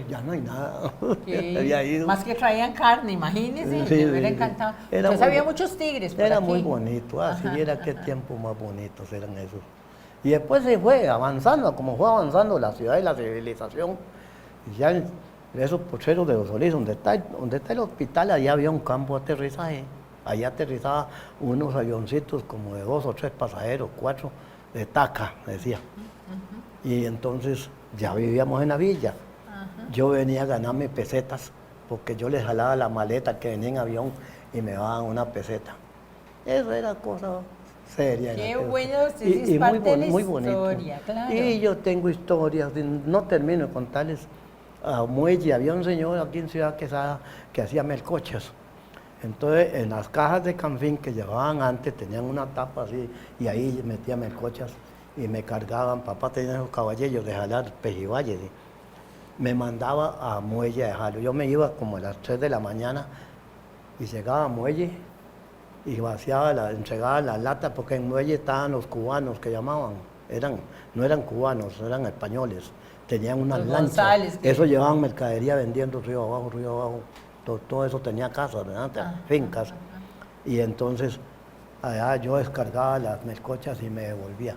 Ya no hay nada. Sí, Había ido. más que traían carne, imagínense, Sí, me hubiera sí. encantado. Era Entonces muy había bu- muchos tigres por Era aquí. muy bonito, así Ajá, era qué tiempo más bonitos eran esos. Y después se fue avanzando, como fue avanzando la ciudad y la civilización. Y ya en esos pocheros de los Solís, donde está el hospital, allá había un campo de aterrizaje. Allá aterrizaban unos avioncitos como de 2 o 3 pasajeros, 4, de taca, decía. Y entonces ya vivíamos en la villa. Yo venía a ganarme pesetas, porque yo les jalaba la maleta que venía en avión y me daban una peseta. Eso era cosa seria. en Qué aquellos bueno, tiempos. sí, sí, es parte de la muy bonito. historia, claro. Y yo tengo historias, no termino de contarles. A Muelle, había un señor aquí en Ciudad Quesada que hacía melcochas. Entonces, en las cajas de canfín que llevaban antes, tenían una tapa así, y ahí metía melcochas y me cargaban. Papá tenía esos caballeros de jalar pejibayes. Me mandaba a Muelle a dejarlo. Yo me iba como a las 3 de la mañana y llegaba a Muelle y vaciaba, entregaba las latas, porque en Muelle estaban los cubanos que llamaban. No eran cubanos, eran españoles. Tenían unas Los lanchas. González, que- Eso llevaban mercadería vendiendo río abajo, río abajo. Todo eso tenía casas, ¿verdad? Fincas. Y entonces allá yo descargaba las melcochas y me devolvía.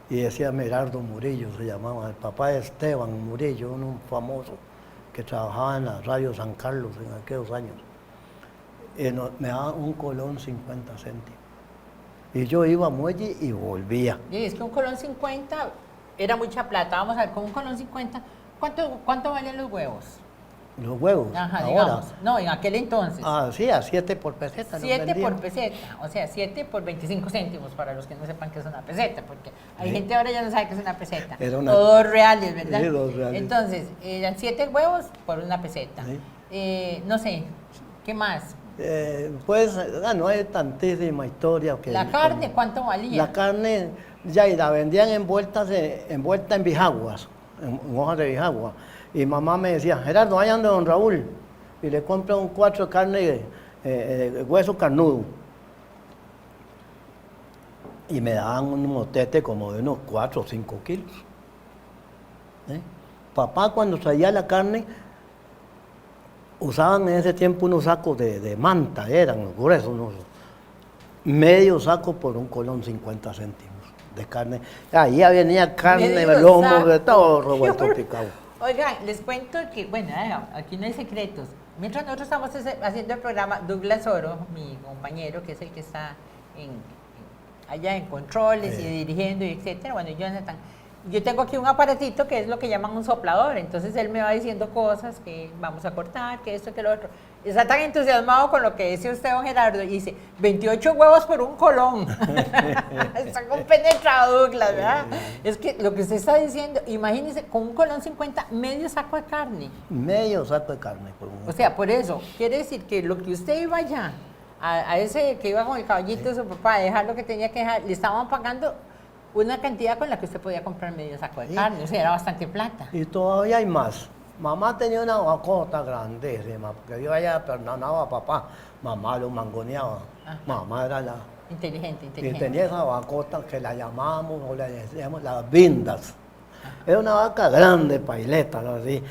Y decía Merardo Murillo, se llamaba, el papá de Esteban Murillo, un famoso que trabajaba en la radio San Carlos en aquellos años. Me daba un colón 50 céntimos. Y yo iba a Muelle y volvía. Y es que un colón 50 era mucha plata. Vamos a ver, con un colón 50, ¿cuánto valen los huevos? Los huevos, Ajá, ahora. digamos. No, en aquel entonces. Ah, sí, a 7 por peseta. los 7 vendían. por peseta, o sea, 7 por 25 céntimos, para los que no sepan qué es una peseta, porque hay Sí. gente ahora ya no sabe qué es una peseta. Era una- Todos reales, ¿verdad? Sí, dos reales. Entonces, eran 7 huevos por una peseta. Sí. No sé, ¿qué más? Pues, no hay tantísima historia. ¿La carne cuánto valía? La carne, ya, y la vendían envuelta en bijaguas, en hojas de bijagua. Y mamá me decía, Gerardo, vayan de don Raúl, y le compra un 4 de carne, hueso carnudo. Y me daban un motete como de unos 4 o 5 kilos. Papá, cuando traía la carne, usaban en ese tiempo unos sacos de manta, eran gruesos, medio saco por un colón 50 céntimos de carne. Ahí ya venía carne, Medio lomo, saco. de todo Qué revuelto horror. picado. Oigan, les cuento que, bueno, aquí no hay secretos. Mientras nosotros estamos haciendo el programa, Douglas Oro, mi compañero, que es el que está allá en controles y dirigiendo y etcétera, bueno, y Jonathan, yo tengo aquí un aparatito que es lo que llaman un soplador, entonces él me va diciendo cosas que vamos a cortar, que esto, que lo otro. Está tan entusiasmado con lo que dice usted, don Gerardo, y dice, 28 huevos por un colón. Está compenetrado, Douglas, ¿verdad? Es que lo que usted está diciendo, imagínese, con un colón 50, medio saco de carne. Medio saco de carne por un O sea, por eso, quiere decir que lo que usted iba allá, a ese que iba con el caballito de su papá, a dejar lo que tenía que dejar, le estaban pagando una cantidad con la que usted podía comprar medio saco de carne, o sea, era bastante plata. Y todavía hay más. Mamá tenía una vacota grandísima, porque yo allá perdonaba a papá, mamá lo mangoneaba. Ajá. Mamá era la... Inteligente, Y inteligente. tenía esa vacota que la llamábamos o le decíamos las vindas. Era una vaca grande, paileta, ¿no? Así,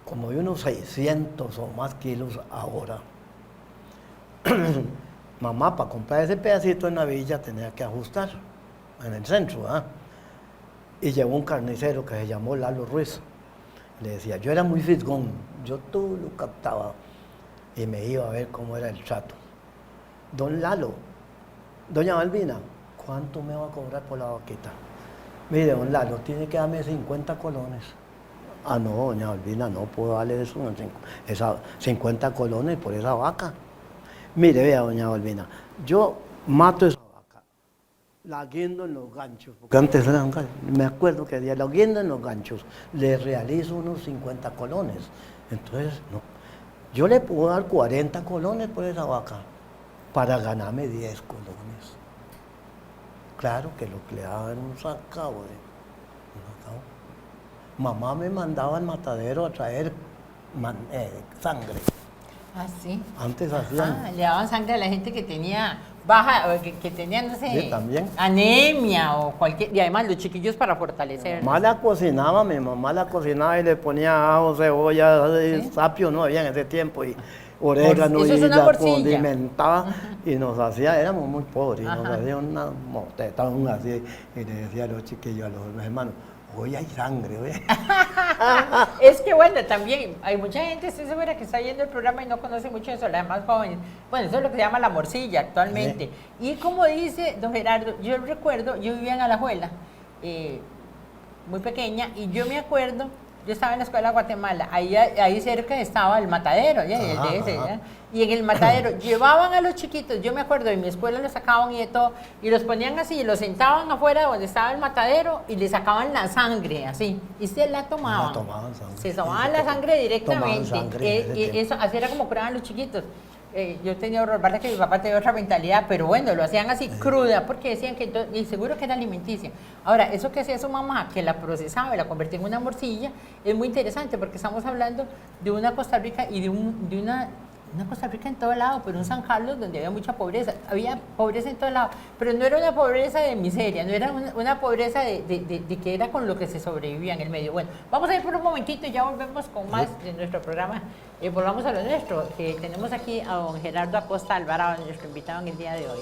como de unos 600 o más kilos ahora. Mamá, para comprar ese pedacito en la villa tenía que ajustar en el centro, ¿ah? Y llegó un carnicero que se llamó Lalo Ruiz. Le decía, yo era muy fisgón, yo todo lo captaba y me iba a ver cómo era el trato. Don Lalo, doña Balbina, ¿cuánto me va a cobrar por la vaquita? Mire, don Lalo, tiene que darme 50 colones. Ah, no, doña Balbina, no puedo darle eso, 50 colones por esa vaca. Mire, vea, doña Balbina, yo mato esa vaca, la guindo en los ganchos, porque antes eran ganchos, me acuerdo que decía, la guindo en los ganchos, le realizo unos 50 colones. Entonces, no, yo le puedo dar 40 colones por esa vaca, para ganarme 10 colones. Claro que lo que le daban era un sacao. Mamá me mandaba al matadero a traer sangre. Ah, sí. Antes hacían... Le daban sangre a la gente que tenía baja, que tenían, no sé, Sí, también. anemia o cualquier, y además los chiquillos para fortalecer. Mamá la cocinaba, mi mamá la cocinaba y le ponía ajo, cebolla, sapio no había en ese tiempo, y orégano, Eso es y una la morcilla. condimentaba, y nos hacía, éramos muy pobres, y nos Ajá. hacía una motetón así, y le decía a los chiquillos, a los hermanos, hoy hay sangre, oye. Es que bueno, también hay mucha gente, estoy segura, que está viendo el programa y no conoce mucho eso, las más jóvenes. Bueno, eso es lo que se llama la morcilla actualmente. Y como dice don Gerardo, yo recuerdo, yo vivía en Alajuela, muy pequeña, y yo me acuerdo, yo estaba en la escuela de Guatemala, ahí cerca estaba el matadero, ¿ya? El de ese, ¿ya? Y en el matadero llevaban a los chiquitos, yo me acuerdo, de mi escuela los sacaban y de todo, y los ponían así, y los sentaban afuera donde estaba el matadero y le sacaban la sangre, así, y se la tomaban. No, tomaban sangre. Se tomaban la sangre directamente. Tomaban sangre en ese Y eso, así era como curaban los chiquitos. Yo tenía horror, verdad que mi papá tenía otra mentalidad, pero bueno, lo hacían así cruda, porque decían que, y seguro que era alimenticia. Ahora, eso que hacía su mamá, que la procesaba y la convertía en una morcilla, es muy interesante, porque estamos hablando de una Costa Rica y de una Costa Rica en todo lado, pero un San Carlos donde había mucha pobreza. Había pobreza en todo lado, pero no era una pobreza de miseria, no era una pobreza de que era con lo que se sobrevivía en el medio. Bueno, vamos a ir por un momentito y ya volvemos con más de nuestro programa. Volvamos a lo nuestro, que tenemos aquí a don Gerardo Acosta Alvarado, nuestro invitado en el día de hoy.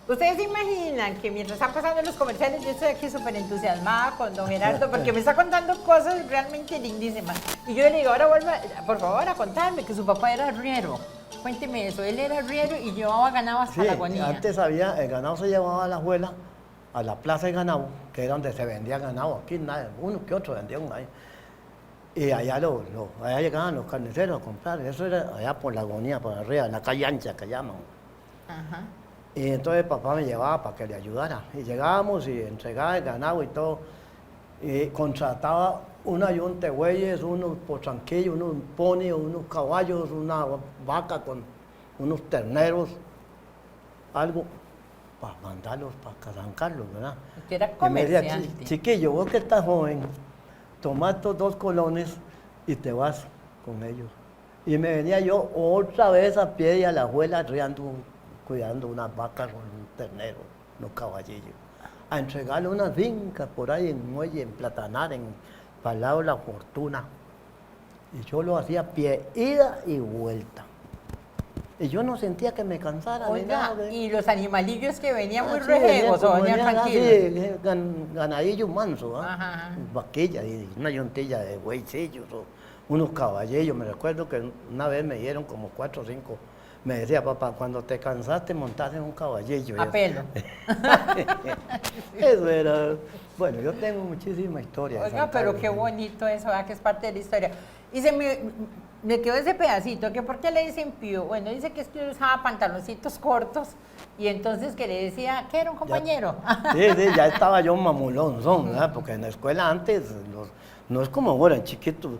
Ustedes se imaginan que mientras están pasando los comerciales yo estoy aquí súper entusiasmada con don Gerardo porque me está contando cosas realmente lindísimas. Y yo le digo, ahora vuelva, por favor, a contarme que su papá era arriero. Cuénteme eso, él era arriero y llevaba ganado hasta la Agonía. Antes había, el ganado se llevaba a la abuela, a la plaza de ganado, que era donde se vendía ganado. Aquí nada, uno que otro vendía un ahí. Y allá, allá llegaban los carniceros a comprar. Eso era allá por la Agonía, por arriba, en la calle ancha que llaman. Ajá. Y entonces papá me llevaba para que le ayudara. Y llegábamos y entregaba el ganado y todo. Y contrataba una yunta de bueyes, unos potranquillos, unos ponios, unos caballos, una vaca con unos terneros, algo para mandarlos para San Carlos, ¿verdad? Usted era Y me decía, comerciante. chiquillo, vos que estás joven, toma estos 2 colones y te vas con ellos. Y me venía yo otra vez a pie y a la abuela cuidando unas vacas con un ternero, unos caballillos, a entregarle unas fincas por ahí en Muelle, en Platanar, para el lado de La Fortuna. Y yo lo hacía a pie, ida y vuelta. Y yo no sentía que me cansara. Oiga, y los animalillos que venían muy sí, rejegos o venían venían así, tranquilos. ganadillo manso, Ajá. vaquilla y una yontilla de bueycillos o unos caballillos. Me recuerdo que una vez me dieron como 4 o 5. Me decía, papá, cuando te cansaste montaste en un caballillo. A pelo. Eso era. Bueno, yo tengo muchísima historia. Oiga, pero qué bonito eso, ¿verdad? Que es parte de la historia. Y me quedó ese pedacito, que ¿por qué le dicen pío? Bueno, dice que es que usaba pantaloncitos cortos y entonces que le decía que era un compañero. Sí, ya estaba yo mamulón, ¿verdad? Porque en la escuela antes, no es como ahora, chiquitos,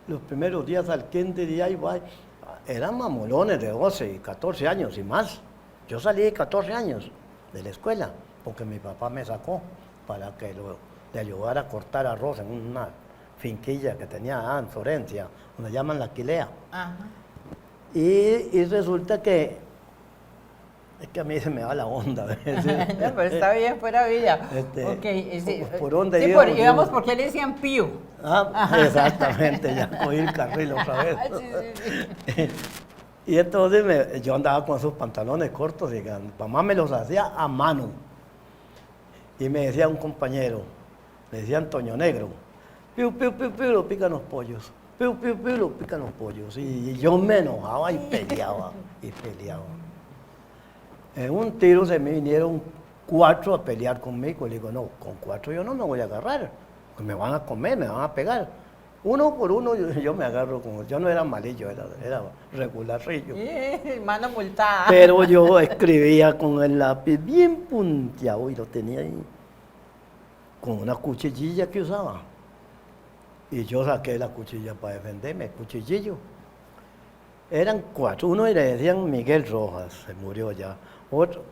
los primeros días al kinder y ahí va, eran mamulones de 12 y 14 años y más. Yo salí de 14 años de la escuela porque mi papá me sacó para que le ayudara a cortar arroz en una finquilla que tenía en Florencia, donde llaman La Quilea. Ajá. Y resulta que, es que a mí se me va la onda. No, pero está bien, fuera vida. ¿Por dónde sí, íbamos? íbamos porque le decían pío. Exactamente, ya cogí el carril otra vez. Sí. Y entonces yo andaba con esos pantalones cortos y mamá me los hacía a mano. Y me decía un compañero, le decía Antonio Negro, piu, piu, piu, piu, lo pican los pollos. Piu, piu, piu, lo pican los pollos. Y yo me enojaba y peleaba, En un tiro se me vinieron 4 a pelear conmigo. Le digo, no, con 4 yo no me voy a agarrar, porque me van a comer, me van a pegar. Uno por uno yo me agarro yo no era malillo, era regularrillo. Mano multada. Pero yo escribía con el lápiz bien punteado y lo tenía ahí, con una cuchillilla que usaba. Y yo saqué la cuchilla para defenderme, cuchillillo. Eran 4, uno le decían Miguel Rojas, se murió ya.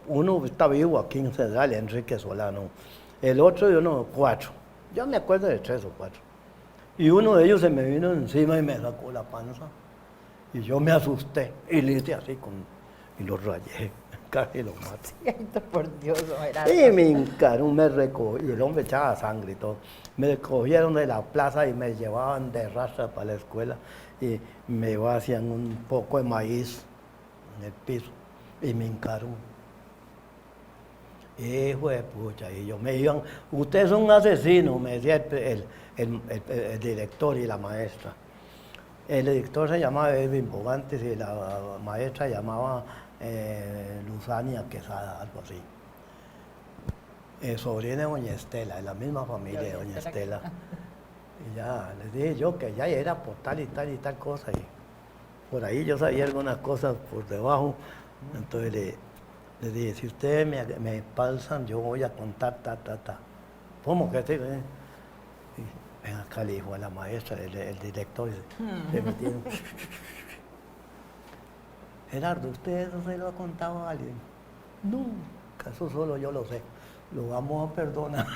Uno está vivo aquí en Cedral, Enrique Solano. El otro, 4. Yo me acuerdo de 3 o 4. Y uno de ellos se me vino encima y me sacó la panza. Y yo me asusté y le hice así y lo rayé, casi lo maté. Siento por Dios, Gerardo. Y me hincaron, me recogió, y el hombre echaba sangre y todo. Me cogieron de la plaza y me llevaban de rastra para la escuela y me hacían un poco de maíz en el piso y me hincaron. Hijo de pucha, y yo me iban, usted es un asesino, me decía el director y la maestra. El director se llamaba Edwin Bogantes y la maestra se llamaba Luzania Quesada, algo así. Sobrina de doña Estela, de la misma familia de doña Estela. Y ya les dije yo que ya era por tal y tal y tal cosa. Y por ahí yo sabía algunas cosas por debajo. Entonces les dije, si ustedes me pasan, yo voy a contar ta. ¿Cómo que sí? Ven acá, le dijo a la maestra, el director, se metieron. Gerardo, ¿usted eso se lo ha contado a alguien? Nunca, eso solo yo lo sé. Lo vamos a perdonar.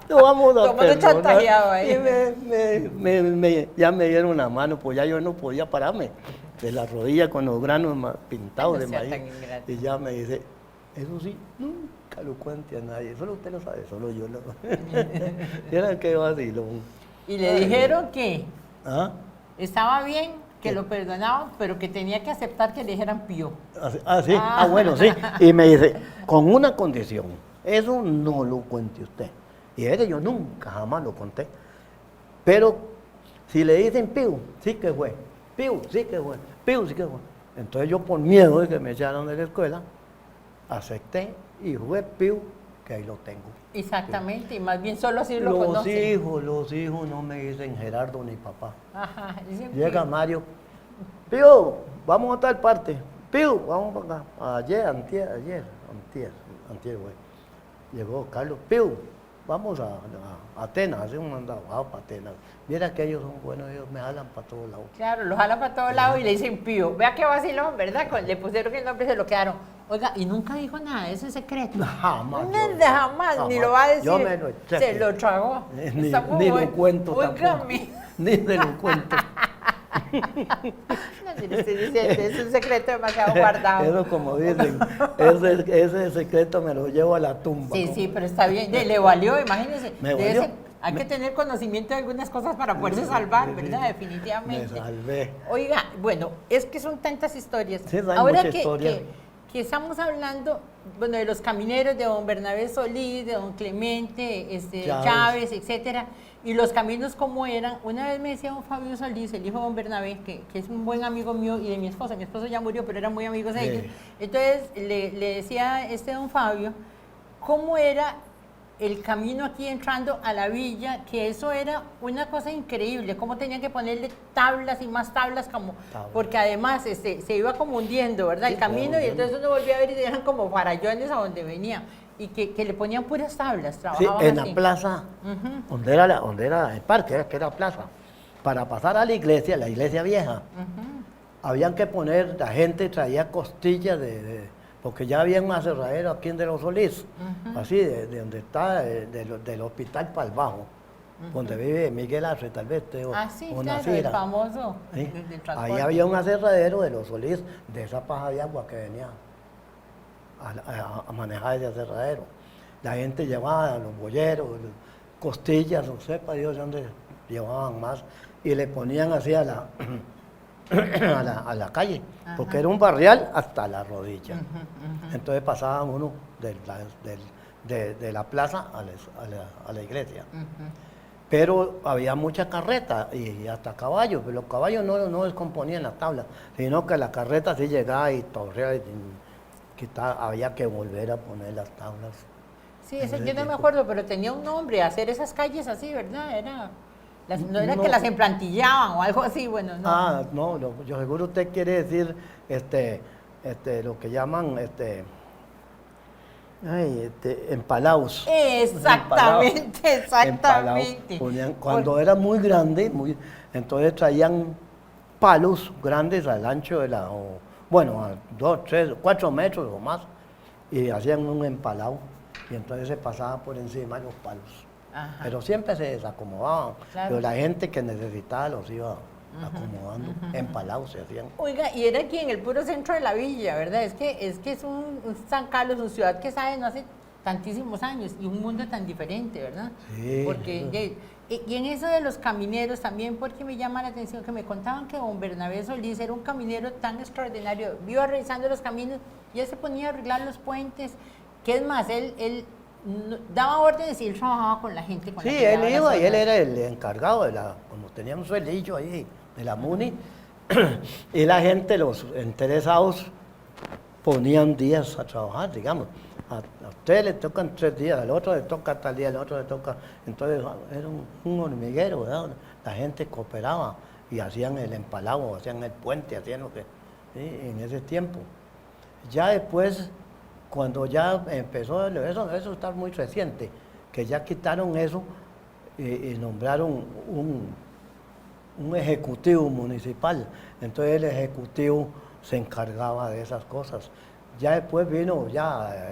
Lo vamos a perdonar. Chantajeado ahí. Y ya me dieron una mano, pues ya yo no podía pararme de la rodilla con los granos pintados de maíz. Y ya me dice, eso sí, nunca lo cuente a nadie, solo usted lo sabe, solo yo lo y era que vacilón. Y le dijeron que ¿Ah? estaba bien, que lo perdonaban, pero que tenía que aceptar que le dijeran pío. Sí, bueno, sí. Y me dice, con una condición, eso no lo cuente usted. Y es que yo nunca, jamás lo conté. Pero si le dicen pío, sí que fue. Pío, sí que fue. Pío, sí que fue. Entonces yo por miedo de que me echaran de la escuela, acepté y fue pío, que ahí lo tengo. Exactamente, pío. Y más bien solo así lo conocen. Los hijos no me dicen Gerardo ni papá. Ajá, llega pío. Mario, pío, vamos a tal parte. Pío, vamos para acá. Antier, güey. Llegó Carlos, pío, vamos a Atenas, hacer un mandado, vamos para Atenas. Mira que ellos son buenos, ellos me jalan para todos lados. Claro, lo jalan para todos lados y le dicen pío. Vea qué vacilón, ¿verdad? Le pusieron el nombre y se lo quedaron. Oiga, y nunca dijo nada, ese secreto. Jamás. Jamás, ni lo va a decir. Yo me lo eché. Se lo tragó. Ni lo cuento tampoco. Ni se lo cuento. No, si le estoy diciendo, es un secreto demasiado guardado. Eso como dicen, ese secreto me lo llevo a la tumba. Sí, pero está bien. Le valió, imagínense. Me valió. Hay que tener conocimiento de algunas cosas para poderse salvar, ¿verdad? Definitivamente. Me salvé. Oiga, bueno, es que son tantas historias. Sí, ahora mucha historia. Que estamos hablando, bueno, de los camineros, de don Bernabé Solís, de don Clemente Chávez, etcétera, y los caminos como eran. Una vez me decía don Fabio Solís, el hijo de don Bernabé, que es un buen amigo mío y de mi esposo ya murió, pero eran muy amigos de ellos. Entonces le decía don Fabio cómo era el camino aquí entrando a la villa, que eso era una cosa increíble, cómo tenían que ponerle tablas y más tablas, porque además se iba como hundiendo, ¿verdad? El camino, y entonces uno volvía a ver y eran como farallones a donde venía, y que le ponían puras tablas, trabajaban en así. la plaza, donde era el parque, que era plaza, para pasar a la iglesia vieja, habían que poner, la gente traía costillas porque ya había un aserradero aquí en De los Solís, así, de donde está, del hospital para el bajo, donde vive Miguel Arce, tal vez, sí, claro, el famoso. ¿Sí? Ahí había un aserradero de los Solís, de esa paja de agua que venía a manejar ese aserradero. La gente llevaba los bolleros, costillas, no sé, para Dios de dónde llevaban más, y le ponían así a la calle, porque era un barrial hasta la rodilla. Entonces pasaban uno de la plaza a la iglesia. Pero había mucha carreta y hasta caballos, pero los caballos no descomponían la tabla, sino que la carreta sí llegaba y torreaba, había que volver a poner las tablas. Sí, yo no me acuerdo, pero tenía un nombre, hacer esas calles así, ¿verdad? No era que las emplantillaban o algo así, bueno, no. No, yo seguro usted quiere decir lo que llaman empalaos. Exactamente. Cuando era muy grande, entonces traían palos grandes al ancho de a 2, 3, 4 metros o más, y hacían un empalado, y entonces se pasaba por encima de los palos. Ajá. pero siempre se desacomodaban. Claro. Pero la gente que necesitaba los iba acomodando, empalados se hacían. Oiga, y era aquí en el puro centro de la villa, ¿verdad? Es un San Carlos, una ciudad que sabe no hace tantísimos años y un mundo tan diferente, ¿verdad? Sí, Porque, y en eso de los camineros también, porque me llama la atención que me contaban que don Bernabé Solís era un caminero tan extraordinario, iba revisando los caminos y él se ponía a arreglar los puentes, que es más, él daba órdenes y él trabajaba con la gente. Con sí, la que él daba las iba y él órdenes. era el encargado de como tenía un sueldillo ahí de la MUNI, y la gente, los interesados, ponían días a trabajar, digamos. A usted le tocan 3 días, al otro le toca tal día, al otro le toca. Entonces era un hormiguero, ¿verdad? La gente cooperaba y hacían el empalado, hacían el puente, hacían lo que. ¿Sí? En ese tiempo. Ya después, cuando ya empezó eso está muy reciente, que ya quitaron eso y nombraron un ejecutivo municipal. Entonces el ejecutivo se encargaba de esas cosas. Ya después vino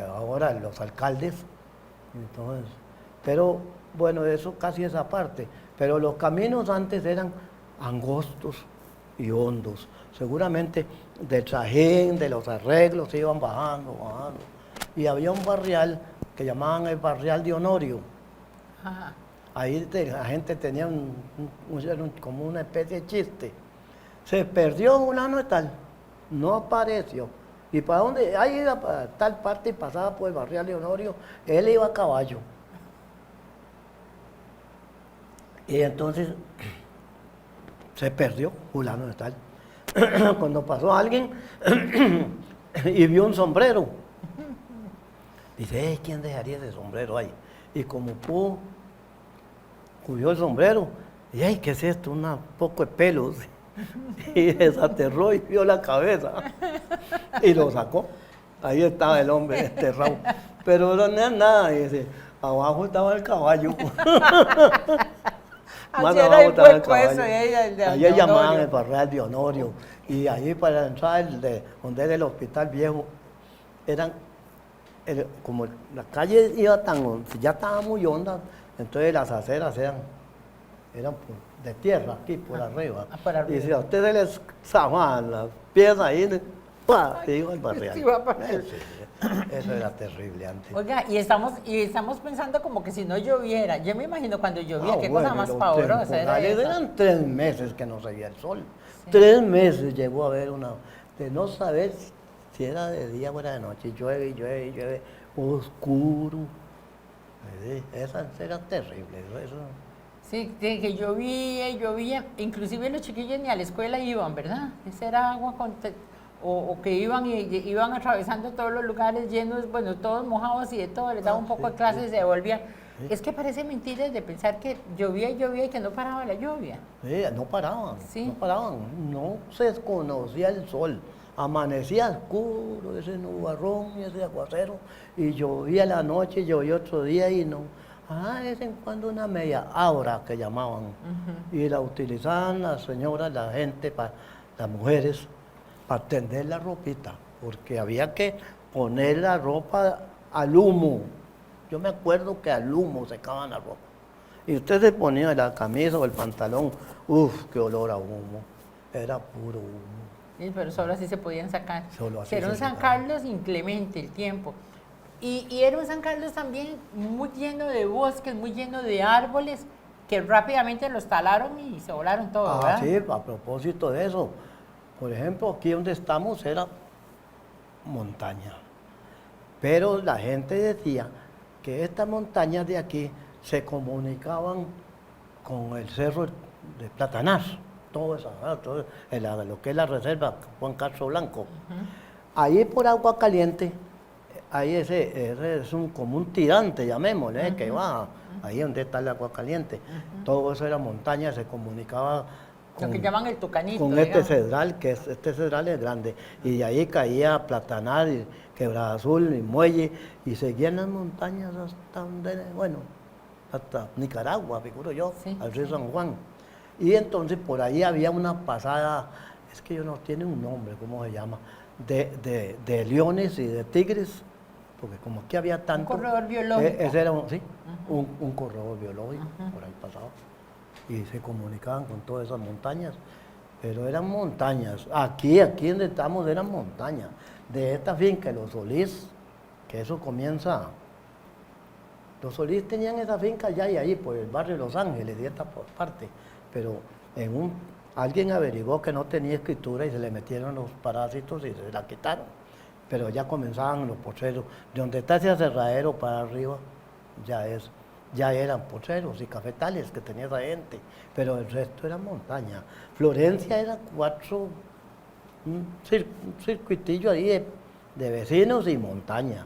ahora los alcaldes, entonces, pero bueno, eso casi es aparte. Pero los caminos antes eran angostos y hondos. Seguramente del trajín, de los arreglos, iban bajando. Y había un barrial que llamaban el barrial de Honorio. Ajá. Ahí la gente tenía como una especie de chiste. Se perdió fulano de tal, no apareció. ¿Y para dónde? Ahí iba para tal parte y pasaba por el barrial de Honorio, él iba a caballo. Y entonces se perdió fulano de tal. Cuando pasó alguien y vio un sombrero, dice, ¿quién dejaría ese sombrero ahí? Y como pudo, cubrió el sombrero, y ¡ay, qué es esto! Un poco de pelos. Y desaterró y vio la cabeza. Y lo sacó. Ahí estaba el hombre enterrado. Pero no era nada, dice, abajo estaba el caballo. Más Así era abajo el estaba el hueco eso, caballo. de Allí llamaban Honorio. el barrial de Honorio. Y ahí para la entrada donde era el hospital viejo, eran, como la calle iba ya estaba muy honda, entonces las aceras eran de tierra, aquí por arriba. por arriba. Y si a ustedes les zafaban las piezas ahí, ¡pah! Se iba al barrial. Se iba para el- Eso era terrible antes. Oiga, y estamos pensando como que si no lloviera. Yo me imagino cuando llovía, qué cosa Bueno, más los pavorosa era temporales esa. eran 3 meses que no salía el sol. Sí. 3 meses llegó a haber de no saber si era de día o era de noche. Llueve, oscuro. Esa era terrible. Eso. Sí, que llovía. Inclusive los chiquillos ni a la escuela iban, ¿verdad? Esa era agua o que iban y iban atravesando todos los lugares llenos, bueno, todos mojados y de todo, les daba un poco de clases y se devolvían. Sí. Es que parece mentira de pensar que llovía y que no paraba la lluvia. No paraban, Sí. no paraban, no se desconocía el sol, amanecía oscuro ese nubarrón y ese aguacero, y llovía la noche, llovía otro día y no, de vez en cuando una media hora que llamaban, y la utilizaban las señoras, la gente, las mujeres, para tender la ropita, porque había que poner la ropa al humo. Yo me acuerdo que al humo secaban la ropa. Y usted se ponía la camisa o el pantalón, qué olor a humo. Era puro humo. Sí, pero solo así se podían sacar. Solo así Era un se San sacaban. Carlos inclemente el tiempo. Y era un San Carlos también muy lleno de bosques, muy lleno de árboles, que rápidamente los talaron y se volaron todo, ¿verdad? Sí, a propósito de eso. Por ejemplo, aquí donde estamos era montaña. Pero la gente decía que estas montañas de aquí se comunicaban con el cerro de Platanar, todo eso, lo que es la reserva Juan Castro Blanco. Ahí por Agua Caliente, ahí ese es como un tirante, llamémosle, que va, ahí donde está el Agua Caliente. Todo eso era montaña, se comunicaba Lo que llaman el tucanito. con digamos. este cedral, este cedral es grande, y de ahí caía Platanar, y Quebrada Azul, y Muelle, y seguían las montañas hasta Nicaragua, figuro yo, Sí, al río sí. San Juan. Y entonces por ahí había una pasada, es que yo no tiene un nombre, ¿cómo se llama? De leones y de tigres porque como aquí había tanto... Un corredor biológico. Ese era sí, un corredor biológico, por ahí pasaba. Y se comunicaban con todas esas montañas, pero eran montañas. Aquí donde estamos eran montañas. De esta finca, los Solís, que eso comienza... Los Solís tenían esa finca allá y ahí, por el barrio Los Ángeles, y esta parte. Pero alguien averiguó que no tenía escritura y se le metieron los parásitos y se la quitaron. Pero ya comenzaban los potreros. De donde está ese aserradero para arriba, ya eran potreros y cafetales que tenía esa gente. Pero el resto era montaña. Florencia era un circuitillo ahí de vecinos y montaña.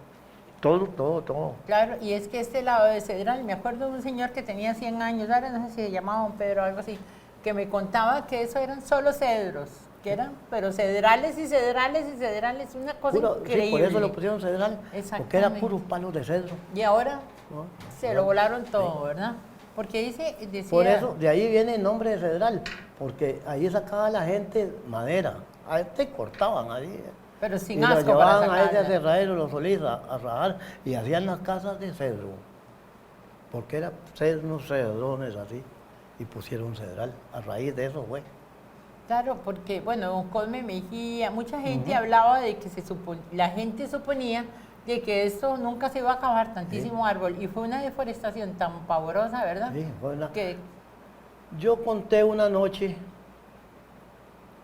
Todo. Claro, y es que este lado de Cedral, me acuerdo de un señor que tenía 100 años, ahora no sé si se llamaba don Pedro o algo así, que me contaba que eso eran solo cedros, que eran, pero cedrales y cedrales y cedrales, una cosa increíble. Sí, por eso lo pusieron cedral, porque era puros palos de cedro. Y ahora se lo volaron todo, ¿verdad? Porque decía... Por eso, de ahí viene el nombre de cedral, porque ahí sacaba la gente madera, a este cortaban ahí. Pero sin y asco lo llevaban para a ese aserradero, los Solís, a rajar, y hacían las casas de cedro, porque eran unos cedrones así, y pusieron cedral, a raíz de eso fue. Claro, porque, bueno, don Cosme Mejía, mucha gente hablaba de que la gente suponía de que esto nunca se iba a acabar, tantísimo árbol, y fue una deforestación tan pavorosa, ¿verdad? Sí, fue una... Que... Yo conté una noche,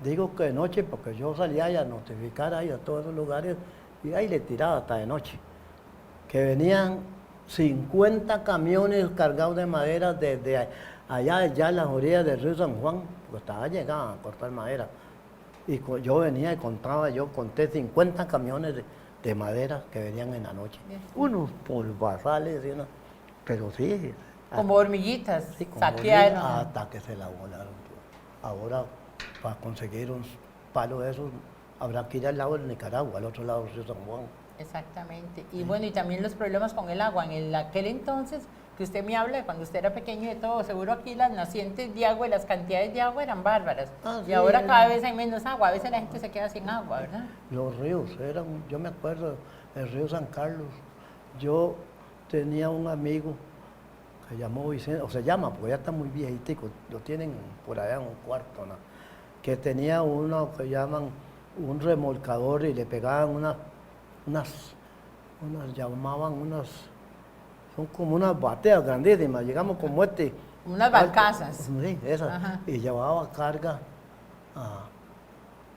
digo que de noche porque yo salía a notificar ahí a todos esos lugares y ahí le tiraba hasta de noche, que venían 50 camiones cargados de madera desde allá en las orillas del río San Juan, porque estaba llegando a cortar madera. Y yo venía y conté 50 camiones de madera que venían en la noche. Unos polvazales, pero sí. Como hormiguitas, Sí, como saquearon. hasta que se la volaron. Ahora, para conseguir un palo de esos, habrá que ir al lado de Nicaragua, al otro lado del río San Juan. Exactamente. Y bueno, y también los problemas con el agua. Aquel entonces, que usted me habla de cuando usted era pequeño y de todo, seguro aquí las nacientes de agua y las cantidades de agua eran bárbaras. Y Sí, ahora cada vez hay menos agua. A veces la gente se queda sin agua, ¿verdad? Los ríos, yo me acuerdo del río San Carlos. Yo tenía un amigo que llamó Vicente, o se llama, porque ya está muy viejitico, lo tienen por allá en un cuarto, ¿no? Que tenía uno que llaman un remolcador y le pegaban son como unas bateas grandísimas, llegamos como Unas barcazas. Sí, esas, Ajá. y llevaba carga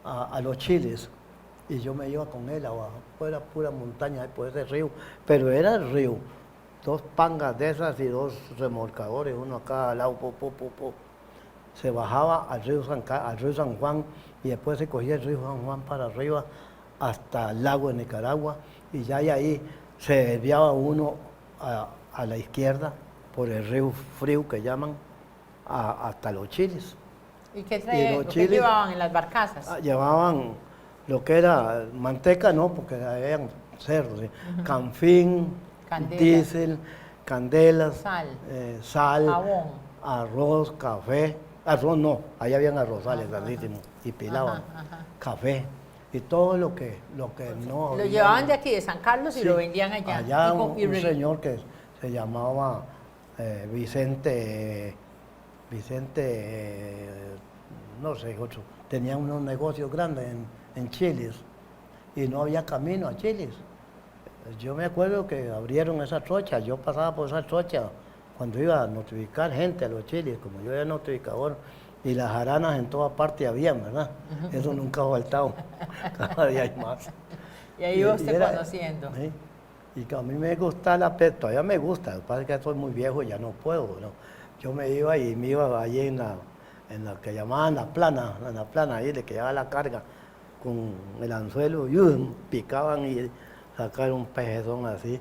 a los chiles, y yo me iba con él abajo, era pura montaña por ese río, pero era el río, 2 pangas de esas y 2 remolcadores, uno a cada lado, se bajaba al río San Juan y después se cogía el río San Juan para arriba hasta el lago de Nicaragua y ya ahí se desviaba uno a la izquierda por el río Frío que llaman hasta los chiles. ¿Y qué llevaban en las barcazas? Llevaban lo que era manteca, no, porque eran cerdos, ¿sí? Canfín, diésel, candelas, sal, jabón, arroz, café. Arroz no, ahí habían arrozales grandísimos y pilaban, café y todo lo que no. Lo llevaban de aquí, de San Carlos, y sí, lo vendían allá. Allá un señor que se llamaba Vicente, no sé, otro, tenía unos negocios grandes en Chiles y no había camino a Chiles. Yo me acuerdo que abrieron esa trocha, yo pasaba por esa trocha cuando iba a notificar gente a los chiles, como yo era notificador, y las aranas en toda parte habían, ¿verdad? Eso nunca ha faltado, cada día hay más. Y ahí iba usted conociendo. ¿Sí? Y que a mí me gusta la pesca, todavía me gusta, lo que pasa es que soy muy viejo y ya no puedo, ¿no? Yo me iba allí en la que llamaban la plana, ahí de que llevaba la carga, con el anzuelo, y picaban y sacaron un pejezón así.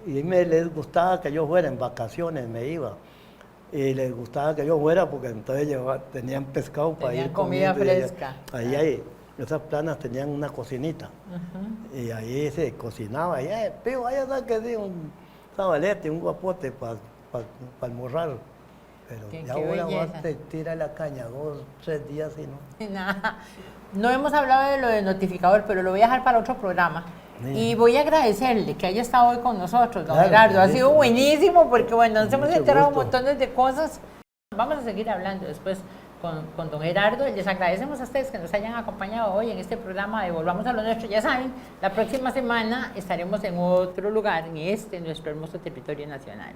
Y les gustaba que yo fuera en vacaciones, me iba. Y les gustaba que yo fuera porque entonces tenían pescado para ir comida fresca. Ahí, esas planas tenían una cocinita. Y ahí se cocinaba. Y pío, vaya a que sí, un sabalete, un guapote para almorzar. Pero ya ahora vas, te tira la caña 2, 3 días y no. Nada. No hemos hablado de lo del notificador, pero lo voy a dejar para otro programa. Sí. Y voy a agradecerle que haya estado hoy con nosotros, don Claro, Gerardo. Ha sí. sido buenísimo porque, bueno, nos hemos Mucho enterado un gusto. montón de cosas. Vamos a seguir hablando después con don Gerardo. Les agradecemos a ustedes que nos hayan acompañado hoy en este programa de Volvamos a lo Nuestro. Ya saben, la próxima semana estaremos en otro lugar, en nuestro hermoso territorio nacional.